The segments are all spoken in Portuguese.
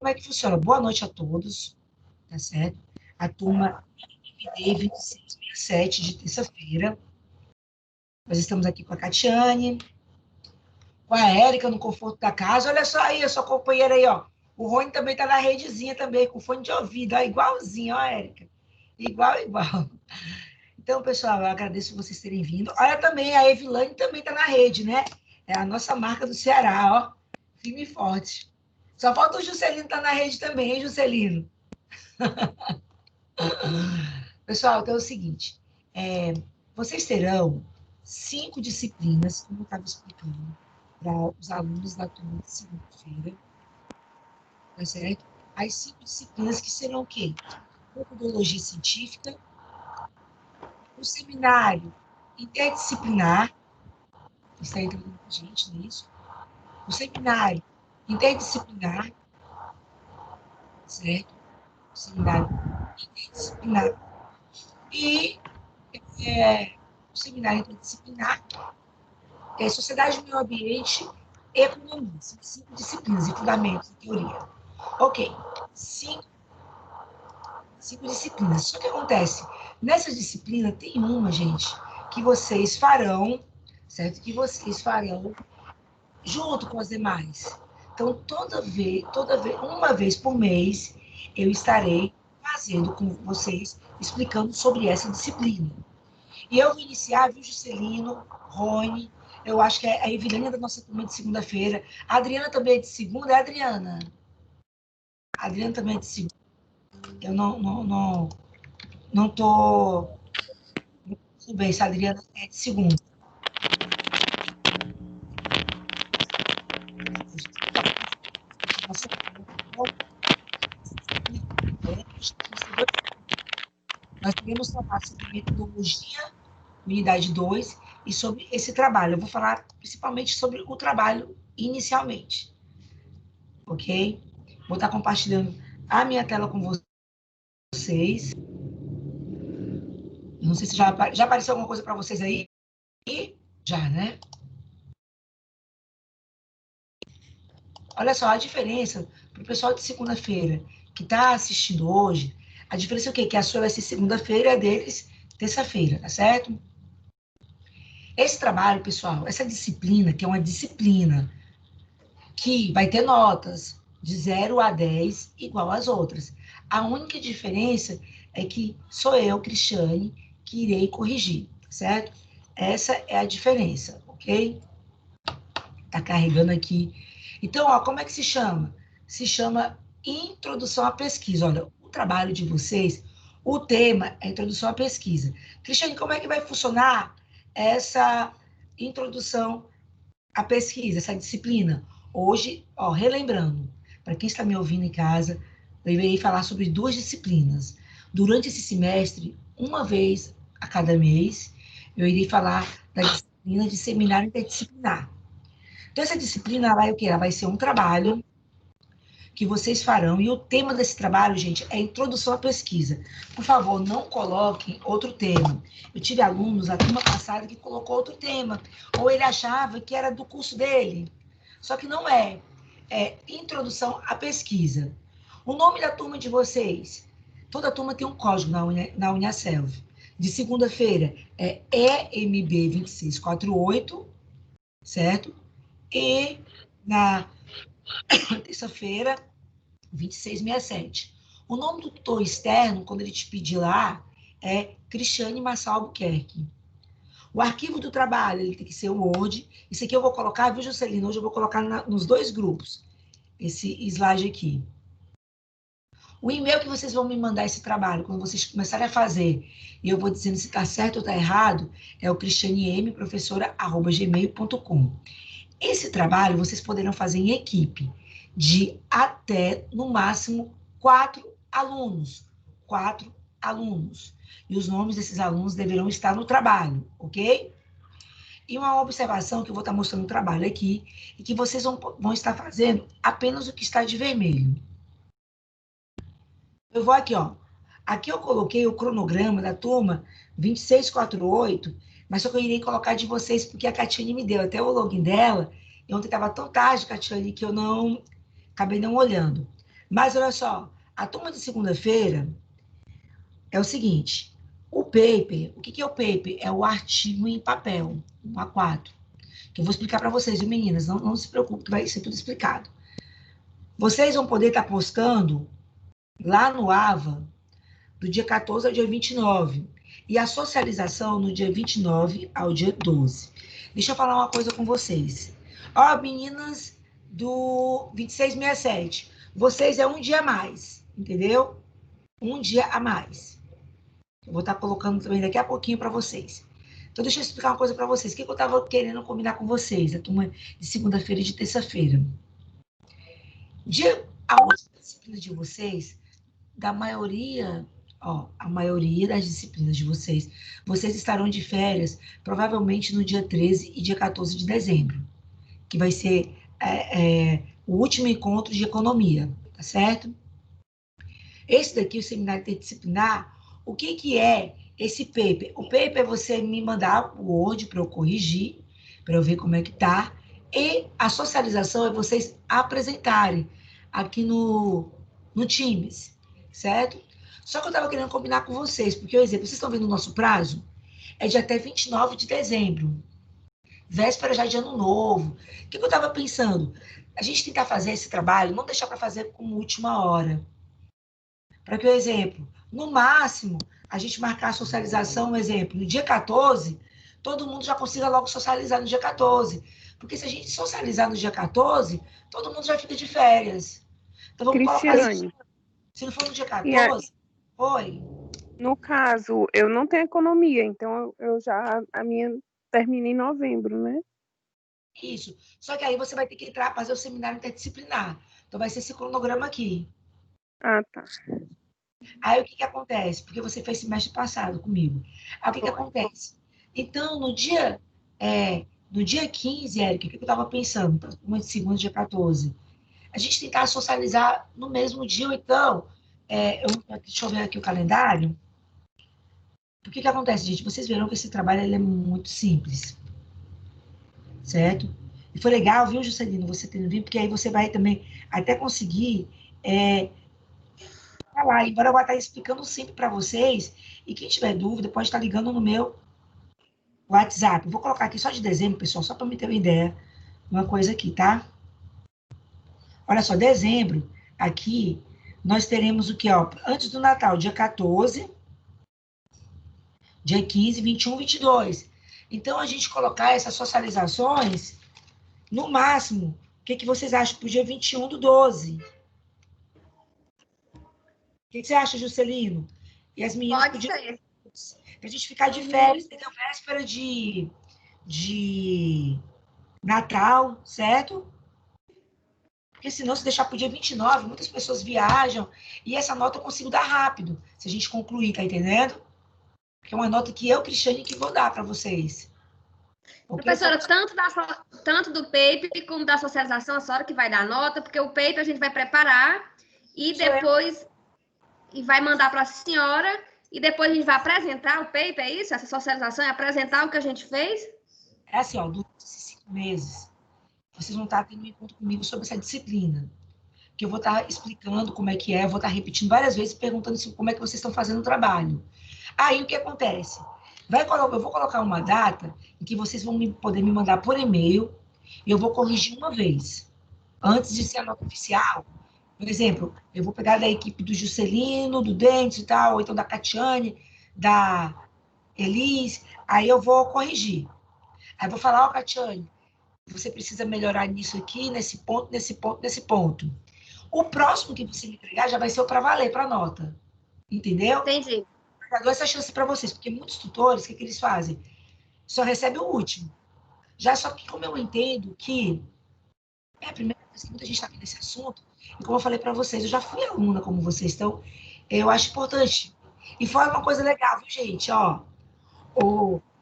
como é que funciona? Boa noite a todos, tá certo? A turma MD 2667 de terça-feira. Nós estamos aqui com a Catiane, com a Érica no conforto da casa. Olha só aí, a sua companheira aí, ó. O Rony também está na redezinha também, com fone de ouvido, ó, igualzinho, ó, Érica. Igual, igual. Então, pessoal, eu agradeço vocês terem vindo. Olha também, a Evilane também está na rede, né? É a nossa marca do Ceará, ó. Firme e forte. Só falta o Juscelino estar na rede também, hein, Juscelino? Pessoal, então é o seguinte. Vocês terão 5 disciplinas, como eu estava explicando, para os alunos da turma de segunda-feira, tá certo? As 5 disciplinas que serão o quê? Metodologia científica, o seminário interdisciplinar, está entrando com a gente nisso, o seminário interdisciplinar, certo? O seminário interdisciplinar e o seminário interdisciplinar Sociedade, Meio Ambiente e Economia. São 5 disciplinas e fundamentos de teoria. Ok, 5 disciplinas. Só que acontece, nessa disciplina tem uma, gente, que vocês farão, certo? Que vocês farão junto com as demais. Então, uma vez por mês, eu estarei fazendo com vocês, explicando sobre essa disciplina. E eu vou iniciar, viu, Juscelino, Rony, eu acho que a Evelina é da nossa turma de segunda-feira. A Adriana também é de segunda, é a Adriana? A Adriana também é de segunda. Eu não tô... Tudo bem, se a Adriana é de segunda. Nós iremos falar sobre metodologia, unidade 2, e sobre esse trabalho. Eu vou falar principalmente sobre o trabalho inicialmente. Ok? Vou estar compartilhando a minha tela com vocês. Não sei se já apareceu alguma coisa para vocês aí. Já, né? Olha só, a diferença para o pessoal de segunda-feira que está assistindo hoje, a diferença é o quê? Que a sua vai ser segunda-feira e a deles terça-feira, tá certo? Esse trabalho, pessoal, essa disciplina, que é uma disciplina que vai ter notas de 0 a 10 igual às outras. A única diferença é que sou eu, Cristiane, que irei corrigir, certo? Essa é a diferença, ok? Tá carregando aqui. Então, ó, como é que se chama? Se chama Introdução à Pesquisa. Olha, o trabalho de vocês, o tema é Introdução à Pesquisa. Cristiane, como é que vai funcionar essa introdução à pesquisa, essa disciplina? Hoje, ó, relembrando, para quem está me ouvindo em casa, eu irei falar sobre 2 disciplinas. Durante esse semestre, uma vez a cada mês, eu irei falar da disciplina de seminário interdisciplinar. Então, essa disciplina vai o quê? Ela vai ser um trabalho que vocês farão, e o tema desse trabalho, gente, é Introdução à Pesquisa. Por favor, não coloquem outro tema. Eu tive alunos, a turma passada, que colocou outro tema, ou ele achava que era do curso dele. Só que não é. É Introdução à Pesquisa. O nome da turma de vocês? Toda turma tem um código na Uniaselv. De segunda-feira é EMB 2648, certo? E na terça-feira, 2667. O nome do tutor externo, quando ele te pedir lá, é Cristiane Marçal Albuquerque. O arquivo do trabalho, ele tem que ser o Word. Isso aqui eu vou colocar, viu, Juscelino? Hoje eu vou colocar nos 2 grupos, esse slide aqui. O e-mail que vocês vão me mandar esse trabalho, quando vocês começarem a fazer, e eu vou dizendo se está certo ou está errado, é o cristianem.professora@gmail.com. Esse trabalho vocês poderão fazer em equipe de até, no máximo, 4 alunos. 4 alunos. E os nomes desses alunos deverão estar no trabalho, ok? E uma observação que eu vou estar mostrando no trabalho aqui, e que vocês vão estar fazendo apenas o que está de vermelho. Eu vou aqui, ó. Aqui eu coloquei o cronograma da turma 2648, mas só que eu irei colocar de vocês, porque a Catiane me deu até o login dela, e ontem estava tão tarde, Catiane, que eu acabei não olhando. Mas olha só, a turma de segunda-feira é o seguinte, o paper, o que é o paper? É o artigo em papel, um A4, que eu vou explicar para vocês, viu, meninas? Não se preocupe, que vai ser tudo explicado. Vocês vão poder estar postando lá no AVA, do dia 14 ao dia 29, e a socialização no dia 29 ao dia 12. Deixa eu falar uma coisa com vocês. Ó, meninas do 2667, vocês é um dia a mais, entendeu? Um dia a mais. Eu vou estar colocando também daqui a pouquinho para vocês. Então, deixa eu explicar uma coisa para vocês. O que eu estava querendo combinar com vocês, a turma de segunda-feira e de terça-feira? A última disciplina de vocês, da maioria, ó, a maioria das disciplinas de vocês, vocês estarão de férias provavelmente no dia 13 e dia 14 de dezembro, que vai ser o último encontro de economia, tá certo? Esse daqui, o seminário interdisciplinar, o que é esse paper? O paper é você me mandar o Word para eu corrigir, para eu ver como é que tá, e a socialização é vocês apresentarem aqui no Teams, certo? Só que eu estava querendo combinar com vocês, porque, por exemplo, vocês estão vendo o nosso prazo? É de até 29 de dezembro, véspera já de ano novo. O que eu estava pensando? A gente tentar fazer esse trabalho, não deixar para fazer como última hora. Para que, por exemplo, no máximo, a gente marcar a socialização, um exemplo, no dia 14, todo mundo já consiga logo socializar no dia 14. Porque se a gente socializar no dia 14, todo mundo já fica de férias. Então vamos colocar assim, Cristiane, se não for no dia e a, 14, oi. no caso, eu não tenho economia, então a minha termina em novembro, né? Isso. Só que aí você vai ter que entrar, fazer o seminário interdisciplinar. Então vai ser esse cronograma aqui. Ah, tá. Aí o que acontece? Porque você fez semestre passado comigo. Aí o que acontece? Então, no dia 15, Érica, o que eu estava pensando? Uma de segunda, dia 14. A gente tentar socializar no mesmo dia, ou então, deixa eu ver aqui o calendário. Porque que acontece, gente? Vocês verão que esse trabalho ele é muito simples, certo? E foi legal, viu, Juscelino, você tendo vindo, porque aí você vai também até conseguir falar. Embora eu vou estar explicando sempre para vocês, e quem tiver dúvida pode estar ligando no meu WhatsApp. Eu vou colocar aqui só de dezembro, pessoal, só para me ter uma ideia. Uma coisa aqui, tá? Olha só, dezembro, aqui, nós teremos o que, ó? Antes do Natal, dia 14, dia 15, 21, 22. Então, a gente colocar essas socializações, no máximo, o que vocês acham para o dia 21 do 12? O que você acha, Juscelino? E as meninas Pode podiam... ser. Para a gente ficar de férias, entendeu? Véspera de Natal, certo? Porque senão, se deixar para o dia 29, muitas pessoas viajam e essa nota eu consigo dar rápido, se a gente concluir, tá entendendo? Que é uma nota que eu, Cristiane, que vou dar para vocês. Okay? Professora, tanto do paper como da socialização, a senhora que vai dar nota, porque o paper a gente vai preparar e depois e vai mandar para a senhora e depois a gente vai apresentar o paper, é isso? Essa socialização é apresentar o que a gente fez? É assim, ó, durante esses 5 meses, vocês vão estar tendo um encontro comigo sobre essa disciplina, que eu vou estar explicando como é que é, eu vou estar repetindo várias vezes, perguntando como é que vocês estão fazendo o trabalho. Aí, o que acontece? Eu vou colocar uma data em que vocês vão poder me mandar por e-mail e eu vou corrigir uma vez. Antes de ser a nota oficial, por exemplo, eu vou pegar da equipe do Juscelino, do Dentes e tal, ou então da Catiane, da Elis, aí eu vou corrigir. Aí eu vou falar, ó, Catiane, você precisa melhorar nisso aqui, nesse ponto, nesse ponto, nesse ponto. O próximo que você me entregar já vai ser o para valer, para nota. Entendeu? Entendi. Eu dou essa chance para vocês, porque muitos tutores, o que eles fazem? Só recebe o último. Já só que, como eu entendo que é a primeira vez que muita gente está vendo esse assunto, e como eu falei para vocês, eu já fui aluna como vocês, então eu acho importante. E foi uma coisa legal, viu, gente? Ó,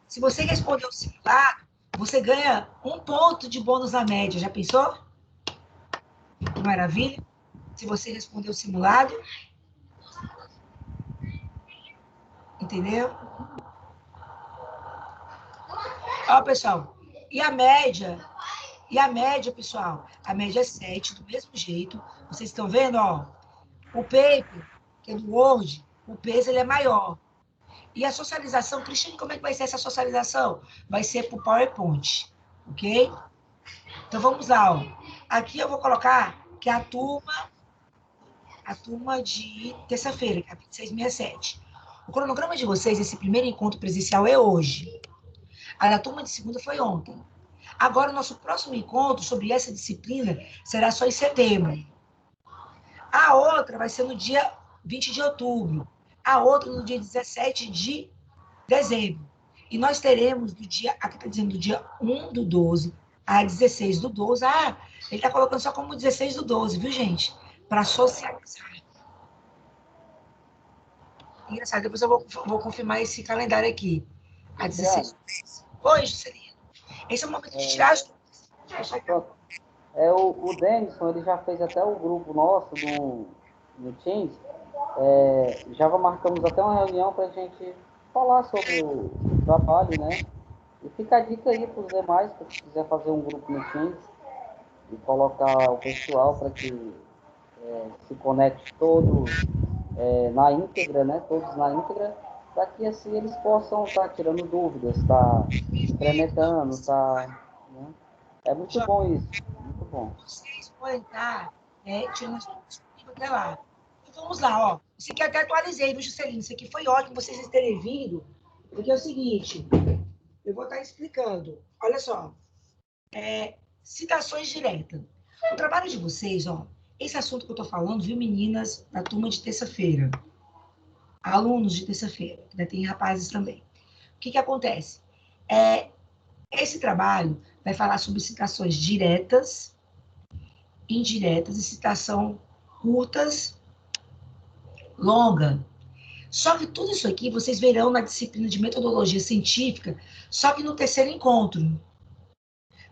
se você responder o simulado, você ganha 1 ponto de bônus na média. Já pensou? Que maravilha. Se você responder o simulado. Entendeu? Ó, pessoal. E a média, pessoal? A média é 7, do mesmo jeito. Vocês estão vendo, ó? O paper, que é do Word, o peso ele é maior. E a socialização, Cristiane, como é que vai ser essa socialização? Vai ser por PowerPoint, ok? Então, vamos lá, ó. Aqui eu vou colocar que a turma de terça-feira, que é a 2667. O cronograma de vocês, esse primeiro encontro presencial é hoje. A da turma de segunda foi ontem. Agora, o nosso próximo encontro sobre essa disciplina será só em setembro. A outra vai ser no dia 20 de outubro. A outra no dia 17 de dezembro. E nós teremos do dia, aqui está dizendo do dia 1 do 12 a 16 do 12. Ah, ele está colocando só como 16 do 12, viu, gente? Para socializar. Engraçado, depois eu vou confirmar esse calendário aqui. A 16 do 12. Oi, Juscelino. Esse é o momento de tirar as dúvidas. O Denison, ele já fez até o grupo nosso no Teams. Já marcamos até uma reunião para a gente falar sobre o trabalho, né? E fica a dica aí para os demais, se quiser fazer um grupo no Teams e colocar o pessoal para que se conecte todos na íntegra, né? Todos na íntegra, para que assim eles possam estar tirando dúvidas, estar experimentando, né? É muito bom isso, muito bom. Vocês podem estar tirando as dúvidas comigo até lá. Então, vamos lá, ó. Isso aqui até atualizei, viu, Juscelino? Isso aqui foi ótimo vocês terem vindo, porque é o seguinte, eu vou estar explicando. Olha só, citações diretas. O trabalho de vocês, ó, esse assunto que eu estou falando, viu, meninas da turma de terça-feira, alunos de terça-feira, ainda tem rapazes também. O que acontece? Esse trabalho vai falar sobre citações diretas, indiretas e citação curtas, longa. Só que tudo isso aqui vocês verão na disciplina de metodologia científica, só que no terceiro encontro.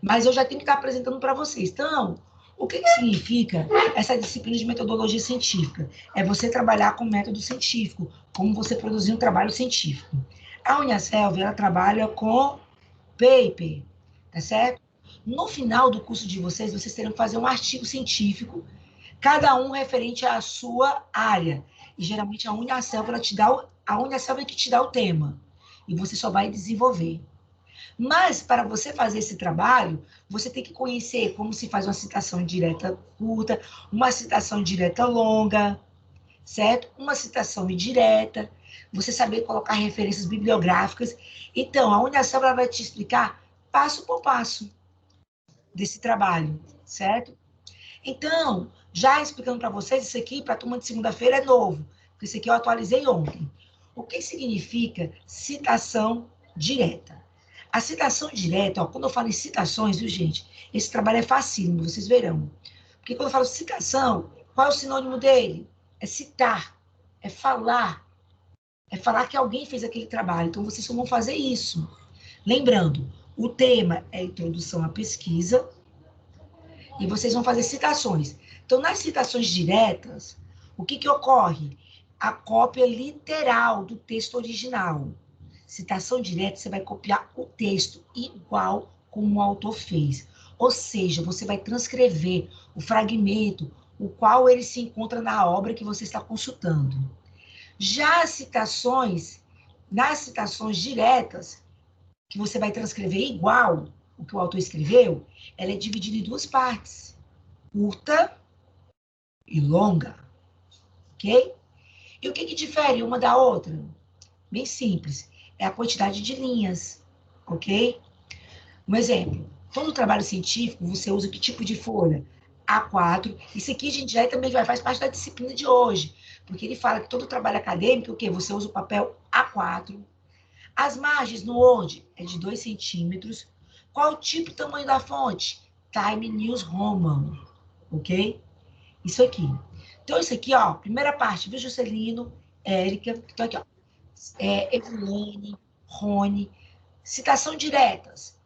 Mas eu já tenho que estar apresentando para vocês. Então, o que significa essa disciplina de metodologia científica? É você trabalhar com método científico, como você produzir um trabalho científico. A Uniaselv, ela trabalha com paper, tá certo? No final do curso de vocês, vocês terão que fazer um artigo científico, cada um referente à sua área. E geralmente a Uniaselv, a Uniaselv é que te dá o tema. E você só vai desenvolver. Mas, para você fazer esse trabalho, você tem que conhecer como se faz uma citação direta curta, uma citação direta longa, certo? Uma citação indireta, você saber colocar referências bibliográficas. Então, a Uniaselv vai te explicar passo por passo desse trabalho, certo? Então, já explicando para vocês, isso aqui, para a turma de segunda-feira, é novo, porque isso aqui eu atualizei ontem. O que significa citação direta? A citação direta, ó, quando eu falo em citações, viu, gente? Esse trabalho é facílimo, vocês verão. Porque quando eu falo citação, qual é o sinônimo dele? É citar, é falar que alguém fez aquele trabalho. Então, vocês só vão fazer isso. Lembrando, o tema é introdução à pesquisa e vocês vão fazer citações. Então, nas citações diretas, o que ocorre? A cópia literal do texto original. Citação direta, você vai copiar o texto igual como o autor fez. Ou seja, você vai transcrever o fragmento, o qual ele se encontra na obra que você está consultando. Já as citações, nas citações diretas, que você vai transcrever igual o que o autor escreveu, ela é dividida em duas partes, curta e longa, ok? E o que difere uma da outra? Bem simples, é a quantidade de linhas, ok? Um exemplo, todo trabalho científico, você usa que tipo de folha? A4, isso aqui a gente já também faz parte da disciplina de hoje, porque ele fala que todo trabalho acadêmico, o quê? Você usa o papel A4, as margens no Word é de 2 centímetros. Qual o tipo e tamanho da fonte? Time News Roman, ok? Isso aqui. Então, isso aqui, ó, primeira parte, viu, Juscelino, Érica, então aqui, ó, Evelene, Rony, citação diretas.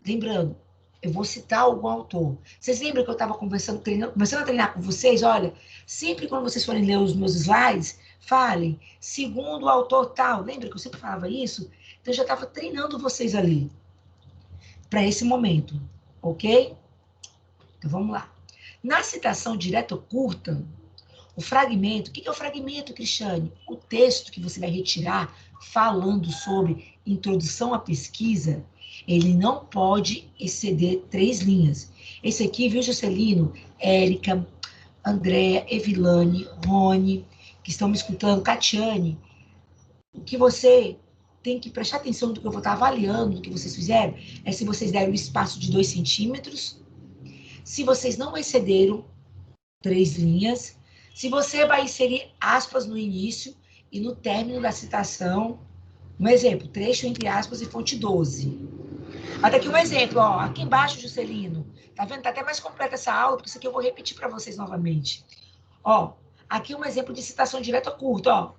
Lembrando, eu vou citar algum autor. Vocês lembram que eu estava começando a treinar com vocês? Olha, sempre quando vocês forem ler os meus slides, falem, segundo o autor tal. Lembra que eu sempre falava isso? Então, eu já estava treinando vocês ali, para esse momento, ok? Então, vamos lá. Na citação direta curta, O fragmento, o que é o fragmento, Cristiane? O texto que você vai retirar falando sobre introdução à pesquisa, ele não pode exceder 3 linhas. Esse aqui, viu, Juscelino, Érica, Andréa, Evilane, Rony, que estão me escutando, Catiane, o que você tem que prestar atenção do que eu vou estar avaliando, do que vocês fizeram, é se vocês deram um espaço de 2 centímetros, se vocês não excederam 3 linhas, se você vai inserir aspas no início e no término da citação. Um exemplo, trecho entre aspas e fonte 12. Olha aqui um exemplo, ó, aqui embaixo, Juscelino. Tá vendo? Tá até mais completa essa aula, porque isso aqui eu vou repetir para vocês novamente. Ó, aqui um exemplo de citação direta curta, ó.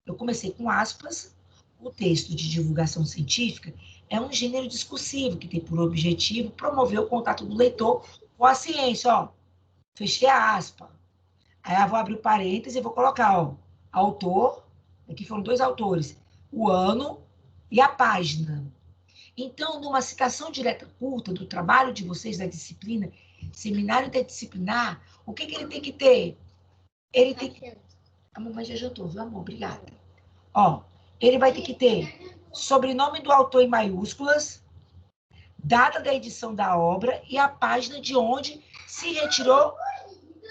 Eu comecei com aspas. O texto de divulgação científica é um gênero discursivo que tem por objetivo promover o contato do leitor com a ciência, ó. Fechei a aspa. Aí eu vou abrir o parêntese e vou colocar, ó, autor, aqui foram 2 autores, o ano e a página. Então, numa citação direta curta do trabalho de vocês da disciplina, seminário interdisciplinar, o que ele tem que ter? Ele tem que... A mamãe já jantou, viu, amor? Obrigada. Ó, ele vai ter que ter sobrenome do autor em maiúsculas, data da edição da obra e a página de onde se retirou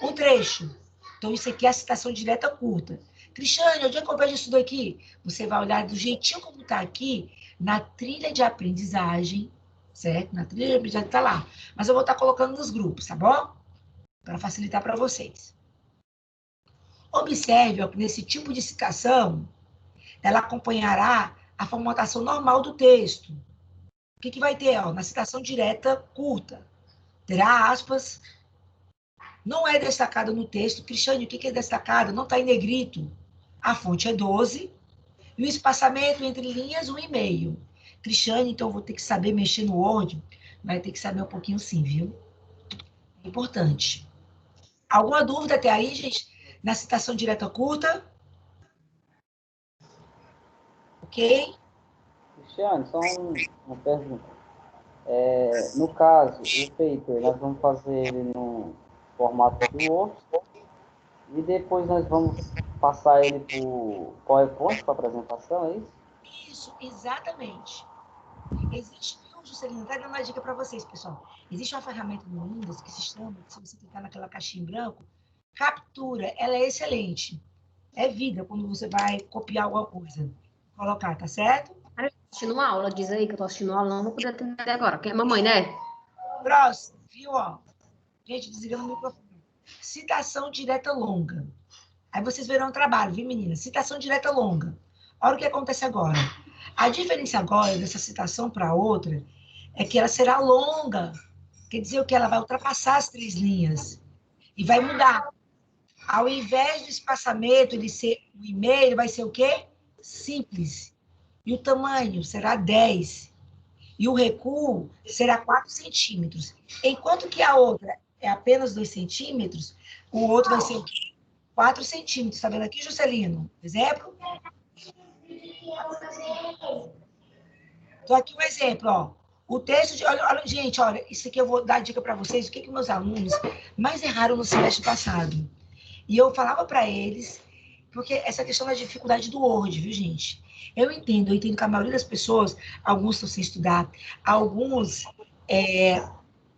o trecho. Então, isso aqui é a citação direta curta. Cristiane, onde é que eu vejo isso daqui? Você vai olhar do jeitinho como está aqui, na trilha de aprendizagem, certo? Na trilha de aprendizagem está lá. Mas eu vou estar colocando nos grupos, tá bom? Para facilitar para vocês. Observe ó, que nesse tipo de citação, ela acompanhará a formatação normal do texto. O que vai ter? Ó, na citação direta curta, terá aspas. Não é destacado no texto. Cristiane, o que é destacado? Não está em negrito. A fonte é 12. E o espaçamento entre linhas, 1,5. Cristiane, então, eu vou ter que saber mexer no Word. Vai ter que saber um pouquinho sim, viu? É importante. Alguma dúvida até aí, gente? Na citação direta curta? Ok? Cristiane, só uma pergunta. No caso, o paper, nós vamos fazer ele no formato de Word e depois nós vamos passar ele para o PowerPoint para apresentação, é isso? Isso, exatamente. Existe, Juscelino, está dando uma dica para vocês, pessoal. Existe uma ferramenta no Windows que se chama, se você clicar naquela caixinha em branco, captura. Ela é excelente. É vida quando você vai copiar alguma coisa. Colocar, tá certo? Eu tô assistindo uma aula, diz aí que eu tô assistindo uma aula, não vou poder atender agora. Quem é mamãe, né? Próximo, viu? Ó. Gente, desligando o microfone. Citação direta longa. Aí vocês verão o trabalho, viu, meninas? Citação direta longa. Olha o que acontece agora. A diferença agora dessa citação para outra é que ela será longa. Quer dizer o que? Ela vai ultrapassar as 3 linhas. E vai mudar. Ao invés do espaçamento ele ser 1,5, ele vai ser o quê? Simples. E o tamanho será 10. E o recuo será 4 centímetros. Enquanto que a outra é apenas 2 centímetros, o outro vai ser o quê? 4 centímetros. Está vendo aqui, Juscelino? Exemplo? Então, aqui um exemplo, ó. O texto de... Olha, gente, olha, isso aqui eu vou dar dica para vocês, o que meus alunos mais erraram no semestre passado. E eu falava para eles, porque essa questão da dificuldade do Word, viu, gente? Eu entendo que a maioria das pessoas, alguns estão sem estudar, alguns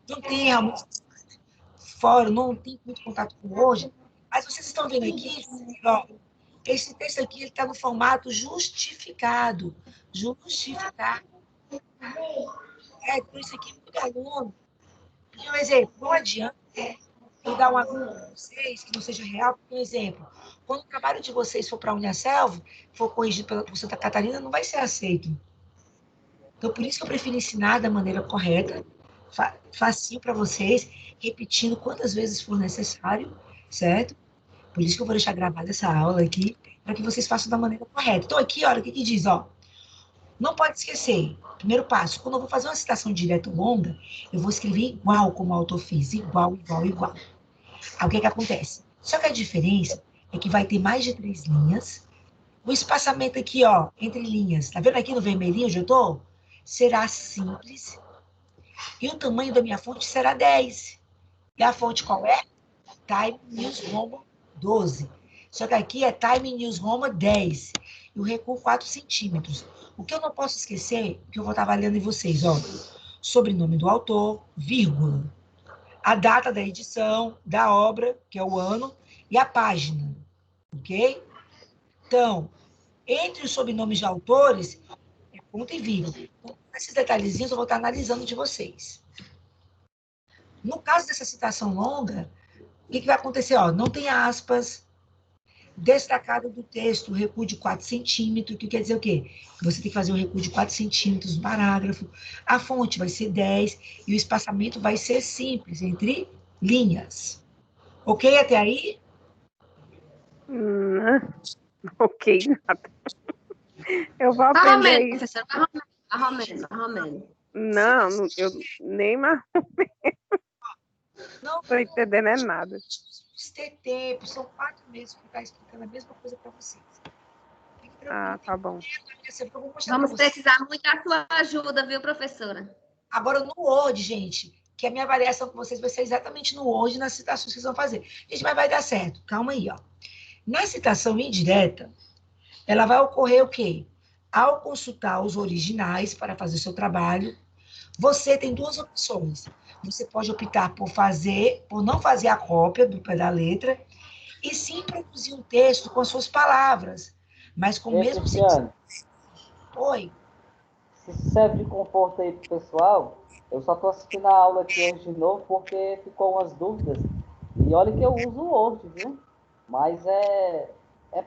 não têm realmente fora, não tem muito contato com o Word, mas vocês estão vendo aqui, ó, esse texto aqui está no formato justificado. Justificado. Por isso aqui, muito aluno. E um exemplo, não adianta eu dar um aluno para vocês que não seja real, porque, um exemplo, quando o trabalho de vocês for para a Uniaselv, for corrigido pela Santa Catarina, não vai ser aceito. Então, por isso que eu prefiro ensinar da maneira correta, facinho para vocês, repetindo quantas vezes for necessário, certo? Por isso que eu vou deixar gravada essa aula aqui, para que vocês façam da maneira correta. Então, aqui, olha o que diz, ó. Não pode esquecer, primeiro passo, quando eu vou fazer uma citação direta longa, eu vou escrever igual como o autor fez, igual. Aí o que acontece? Só que a diferença é que vai ter mais de 3 linhas, o espaçamento aqui, ó, entre linhas, tá vendo aqui no vermelhinho onde eu tô? Será simples, e o tamanho da minha fonte será 10. E a fonte qual é? Time News Roman 12. Só que aqui é Time News Roma 10. E o recuo 4 centímetros. O que eu não posso esquecer, que eu vou estar avaliando em vocês, ó. Sobrenome do autor, vírgula. A data da edição, da obra, que é o ano, e a página. Ok? Então, entre os sobrenomes de autores, é ponto e vírgula. Então, esses detalhezinhos eu vou estar analisando de vocês. No caso dessa citação longa, o que vai acontecer? Ó, não tem aspas, destacado do texto, o recuo de 4 centímetros, que quer dizer o quê? Você tem que fazer o recuo de 4 centímetros no parágrafo, a fonte vai ser 10 e o espaçamento vai ser simples, entre linhas. Ok até aí? Ok, nada. Eu vou Vai aprender romendo, isso. professora, vai romendo. Não, eu nem mais Não, estou entendendo é nada. vamos ter tempo, são 4 meses para ficar explicando a mesma coisa para vocês. Fique tranquilo. Tá bom. Eu vou mostrar Vamos pra vocês. precisar muito da sua ajuda, viu, professora? Agora, no Word, gente, que a minha avaliação com vocês vai ser exatamente no Word, nas citações que vocês vão fazer. Gente, mas vai dar certo. Calma aí, ó. Na citação indireta, ela vai ocorrer o quê? Ao consultar os originais para fazer o seu trabalho, você tem 2 opções. Você pode optar por não fazer a cópia do pé da letra, e sim produzir um texto com as suas palavras, mas com o mesmo sentido. Oi. Se serve de conforto aí pro pessoal, eu só estou assistindo a aula aqui hoje de novo porque ficou umas dúvidas. E olha que eu uso o Word, viu? Mas é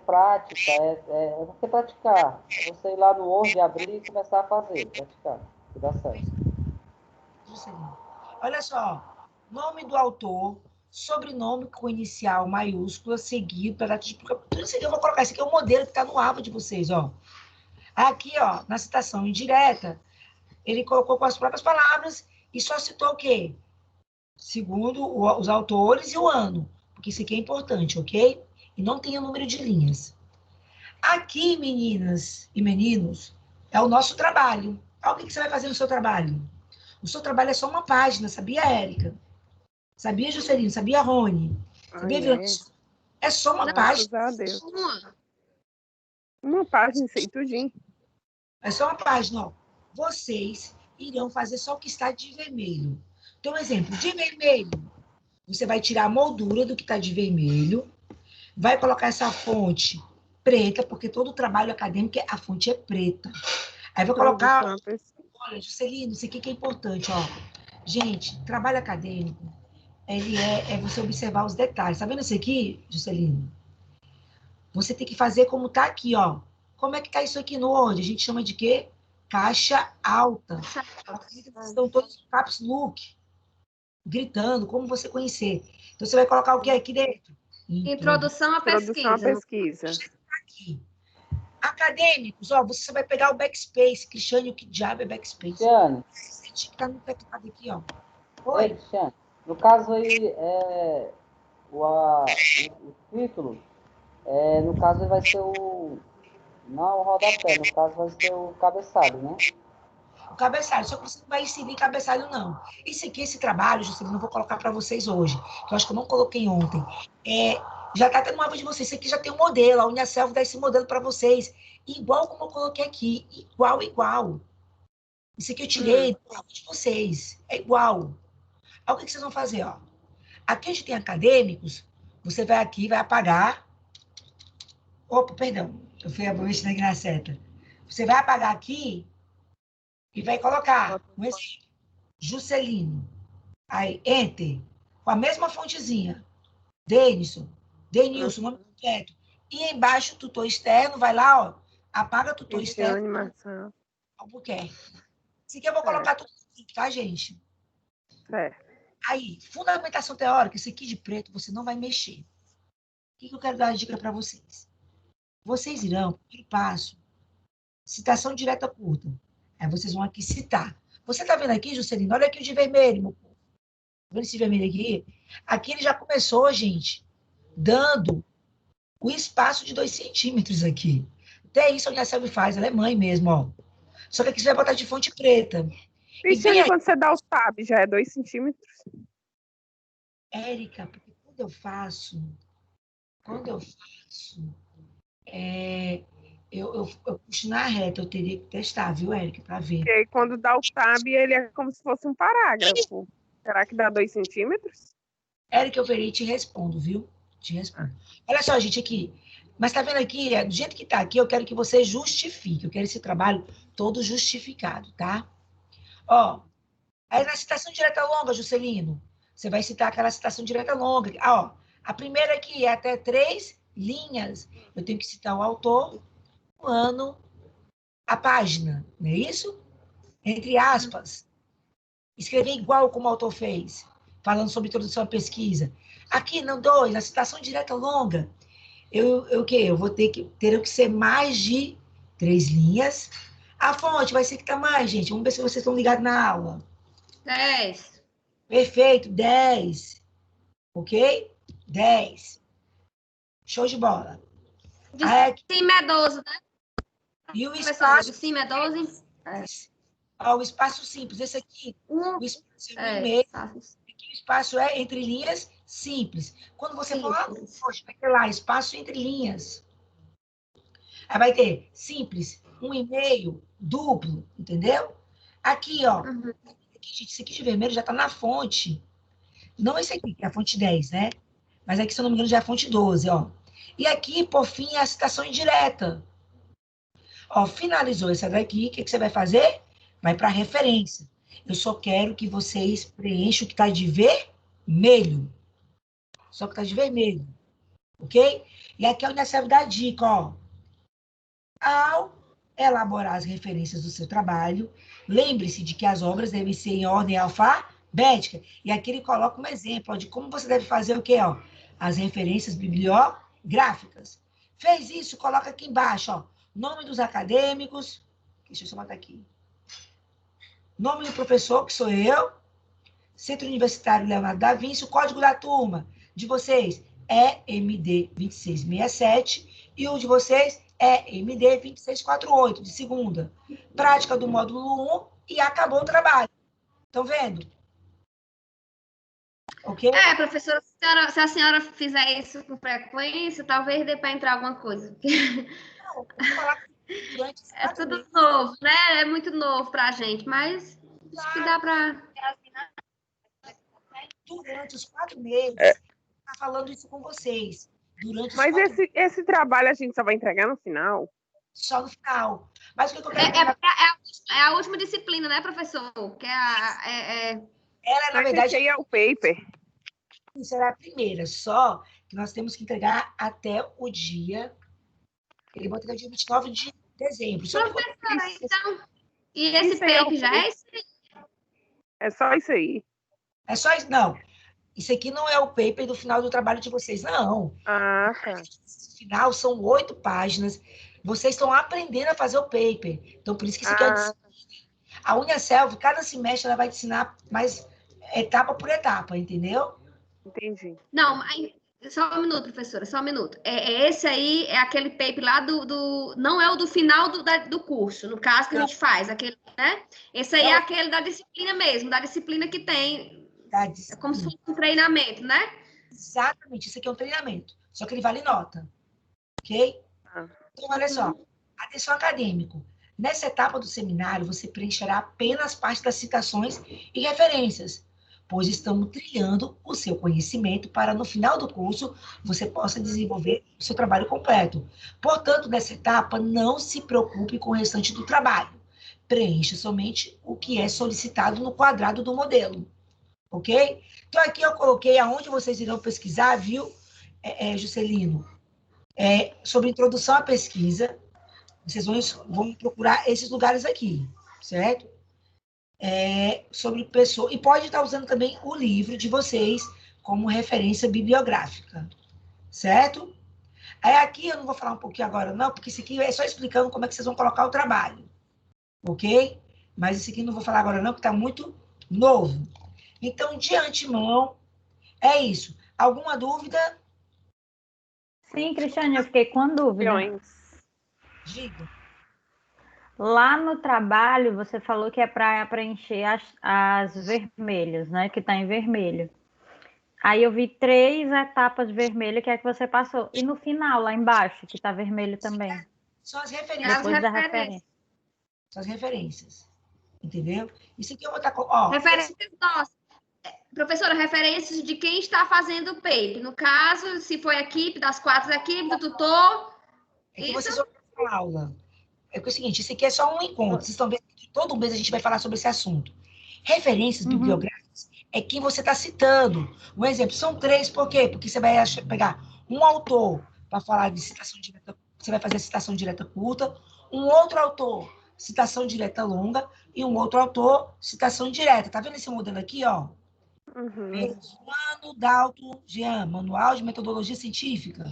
prática, é você praticar. É você ir lá no Word, abrir e começar a fazer, praticar, que dá certo. Olha só, nome do autor, sobrenome com inicial maiúscula, seguido pela data de publicação. Tudo isso aqui eu vou colocar. Esse aqui é o modelo que está no aba de vocês, ó. Aqui, ó, na citação indireta, ele colocou com as próprias palavras e só citou o quê? Segundo os autores e o ano, porque isso aqui é importante, ok? E não tem o número de linhas. Aqui, meninas e meninos, é o nosso trabalho. Olha o que você vai fazer no seu trabalho. O seu trabalho é só uma página, sabia, Érica? Sabia, Juscelino? Sabia, Rony? Sabia, Vilana? É só uma página. Graças a Deus. Uma página, isso aí, tudinho. É só uma página, ó. Vocês irão fazer só o que está de vermelho. Então, exemplo, de vermelho, você vai tirar a moldura do que está de vermelho, vai colocar essa fonte preta, porque todo o trabalho acadêmico, a fonte é preta. Aí vai colocar, olha, Juscelino, isso aqui que é importante, ó. Gente, trabalho acadêmico, ele é você observar os detalhes. Tá vendo isso aqui, Juscelino? Você tem que fazer como tá aqui, ó. Como é que tá isso aqui no Word? A gente chama de quê? Caixa alta. Estão todos em caps look, gritando, como você conhecer. Então, você vai colocar o que aqui dentro? Introdução à pesquisa. Aqui. Acadêmicos, ó, você vai pegar o backspace. Cristiane, o que diabo é backspace? Cristiane. Você tinha que estar no teclado aqui, ó. Oi, Cristiane. No caso aí, o título, no caso vai ser não o rodapé, no caso vai ser o cabeçalho, né? O cabeçalho, só que você não vai inserir cabeçalho, não. Esse trabalho, Juscelino, eu vou colocar para vocês hoje, que eu acho que eu não coloquei ontem. Já está até no mapa de vocês. Esse aqui já tem um modelo, a Uniaselv dá esse modelo para vocês. Igual como eu coloquei aqui. Igual. Isso aqui eu tirei do mapa de vocês. É igual. Aí o que vocês vão fazer, ó? Aqui onde tem acadêmicos, você vai aqui, vai apagar. Opa, perdão. Eu fui mexendo aqui na seta. Você vai apagar aqui e vai colocar um exemplo. Juscelino. Aí, Enter. Com a mesma fontezinha. Denilson, nome completo. E embaixo, tutor externo, vai lá, ó. Apaga tutor externo. Animação. Albuquerque. Isso aqui eu vou colocar tudo aqui, tá, gente? Aí, fundamentação teórica, esse aqui de preto, você não vai mexer. O que eu quero dar a dica para vocês? Vocês irão, primeiro passo, citação direta curta. Aí vocês vão aqui citar. Você tá vendo aqui, Juscelino? Olha aqui o de vermelho, meu povo. Tá vendo esse vermelho aqui? Aqui ele já começou, gente, dando o espaço de 2 centímetros aqui. Até isso a Uniaselv faz, ela é mãe mesmo, ó. Só que aqui você vai botar de fonte preta. Cristiane, quando você dá o tab, já é 2 centímetros? Érica, porque quando eu faço Quando eu faço, eu puxo na reta, eu teria que testar, viu, Érica, para ver. Porque aí quando dá o tab, ele é como se fosse um parágrafo. Será que dá 2 centímetros? Érica, eu verei e te respondo, viu? Te respondo. Olha só, gente, aqui. Mas tá vendo aqui? Do jeito que tá aqui, eu quero que você justifique. Eu quero esse trabalho todo justificado, tá? Ó, aí na citação direta longa, Juscelino, você vai citar aquela citação direta longa. Ó, a primeira aqui é até 3 linhas. Eu tenho que citar o autor, o ano, a página, não é isso? Entre aspas. Escrever igual como o autor fez, falando sobre introdução à pesquisa. Aqui, não, 2, na citação direta longa, o quê? Eu vou ter que ser mais de 3 linhas. A fonte vai ser que tamanho, gente? Vamos ver se vocês estão ligados na aula. 10. Perfeito, 10. Ok? 10. Show de bola. De Aí, cima é 12, né? e o Professora, espaço. de cima é 12. Ó, o espaço simples. Esse aqui, o espaço é 1,5. Aqui o espaço é entre linhas simples. Quando você fala, poxa, vai ter lá espaço entre linhas. Aí vai ter simples, 1,5, duplo, entendeu? Aqui, ó. Uhum. Aqui, esse aqui de vermelho já está na fonte. Não esse aqui, que é a fonte 10, né? Mas aqui, se eu não me engano, já é a fonte 12, ó. E aqui, por fim, é a citação indireta. Ó, finalizou essa daqui, o que você vai fazer? Vai para a referência. Eu só quero que vocês preencham o que está de vermelho. Só que está de vermelho. Ok? E aqui é onde serve da dica, ó. Ao elaborar as referências do seu trabalho, lembre-se de que as obras devem ser em ordem alfabética. E aqui ele coloca um exemplo ó, de como você deve fazer o quê? Ó? As referências bibliográficas. Fez isso, coloca aqui embaixo, ó. Nome dos acadêmicos. Deixa eu só botar aqui. Nome do professor, que sou eu. Centro Universitário Leonardo da Vinci. O código da turma de vocês é MD 2667. E o de vocês é MD 2648, de segunda. Prática do módulo 1 e acabou o trabalho. Estão vendo? Ok? Professora, se a senhora fizer isso com frequência, talvez dê para entrar alguma coisa. Não, eu vou falar durante É tudo novo, né? É muito novo para a gente, mas acho que dá para... Durante os 4 meses, tá falando isso com vocês. Durante os Mas 4 meses, esse trabalho a gente só vai entregar no final? só no final. Mas o que eu quero É a última disciplina, né, professor? Que ela, na Mas verdade, esse aí é o paper. será a primeira, só que nós temos que entregar até o dia. Ele vai entregar dia 29 de dezembro. Só que Professora, então... E esse Isso aí é o paper já é esse? É só isso aí. é só isso. Não, isso aqui não é o paper do final do trabalho de vocês, não. Ah, tá. No final são 8 páginas. Vocês estão aprendendo a fazer o paper. Então, por isso que isso aqui é a Uniaselv, cada semestre, ela vai te ensinar mais etapa por etapa, entendeu? Entendi. Não, só um minuto, professora, só um minuto. Esse aí é aquele paper lá não é o do final do curso, no caso que a gente faz, aquele, né? Esse aí é aquele da disciplina mesmo, da disciplina que tem. É como se fosse um treinamento, né? Exatamente, isso aqui é um treinamento. Só que ele vale nota. Ok? Então, olha só. Atenção acadêmico. Nessa etapa do seminário, você preencherá apenas parte das citações e referências, pois estamos trilhando o seu conhecimento para, no final do curso, você possa desenvolver o seu trabalho completo. Portanto, nessa etapa, não se preocupe com o restante do trabalho. Preencha somente o que é solicitado no quadrado do modelo. Ok? Então, aqui eu coloquei aonde vocês irão pesquisar, viu, Juscelino? Sobre introdução à pesquisa. Vocês vão procurar esses lugares aqui, certo? Sobre pessoa. E pode estar usando também o livro de vocês como referência bibliográfica, certo? Aí aqui eu não vou falar um pouquinho agora, não, porque isso aqui é só explicando como é que vocês vão colocar o trabalho, ok? Mas isso aqui não vou falar agora, não, porque está muito novo. Então, de antemão, é isso. Alguma dúvida? Sim, Cristiane, eu fiquei com dúvida. Diga. Lá no trabalho, você falou que é para preencher as vermelhas, né? Que está em vermelho. Aí eu vi 3 etapas vermelhas, que é que você passou. E no final, lá embaixo, que tá vermelho também. São as As referências. Depois da referências. referência. São as referências. Entendeu? Isso aqui eu vou estar... Ó, Referências nossas. Professora, referências de quem está fazendo o PAPE. No caso, se foi a equipe, das 4 equipes, do tutor. é que Isso? vocês vão ter uma aula. É que é o seguinte, isso aqui é só um encontro. Vocês estão vendo que todo mês a gente vai falar sobre esse assunto. Referências bibliográficas é quem você está citando. Um exemplo, são 3, por quê? Porque você vai pegar um autor para falar de citação direta, você vai fazer citação direta curta, um outro autor, citação direta longa, e um outro autor, citação direta. Tá vendo esse modelo aqui, ó? Uhum. Fulano, Dalton, Jean, Manual de Metodologia Científica.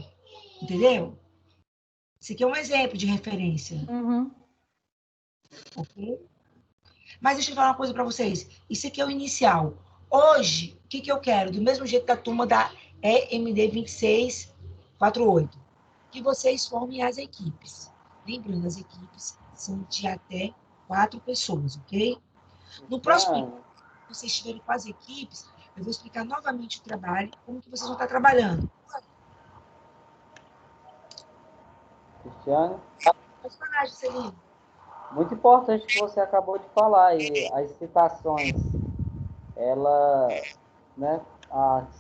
Entendeu? Esse aqui é um exemplo de referência. Uhum. Ok? Mas deixa eu falar uma coisa para vocês. Isso aqui é o inicial. Hoje, o que, que eu quero? Do mesmo jeito da turma da EMD 2648, que vocês formem as equipes. Lembrando, as equipes são de até 4 pessoas, ok? No próximo, se vocês estiverem com as equipes, eu vou explicar novamente o trabalho, como que vocês vão estar trabalhando. Cristiane, Pode falar, Juscelino. muito importante que você acabou de falar, e as citações, né,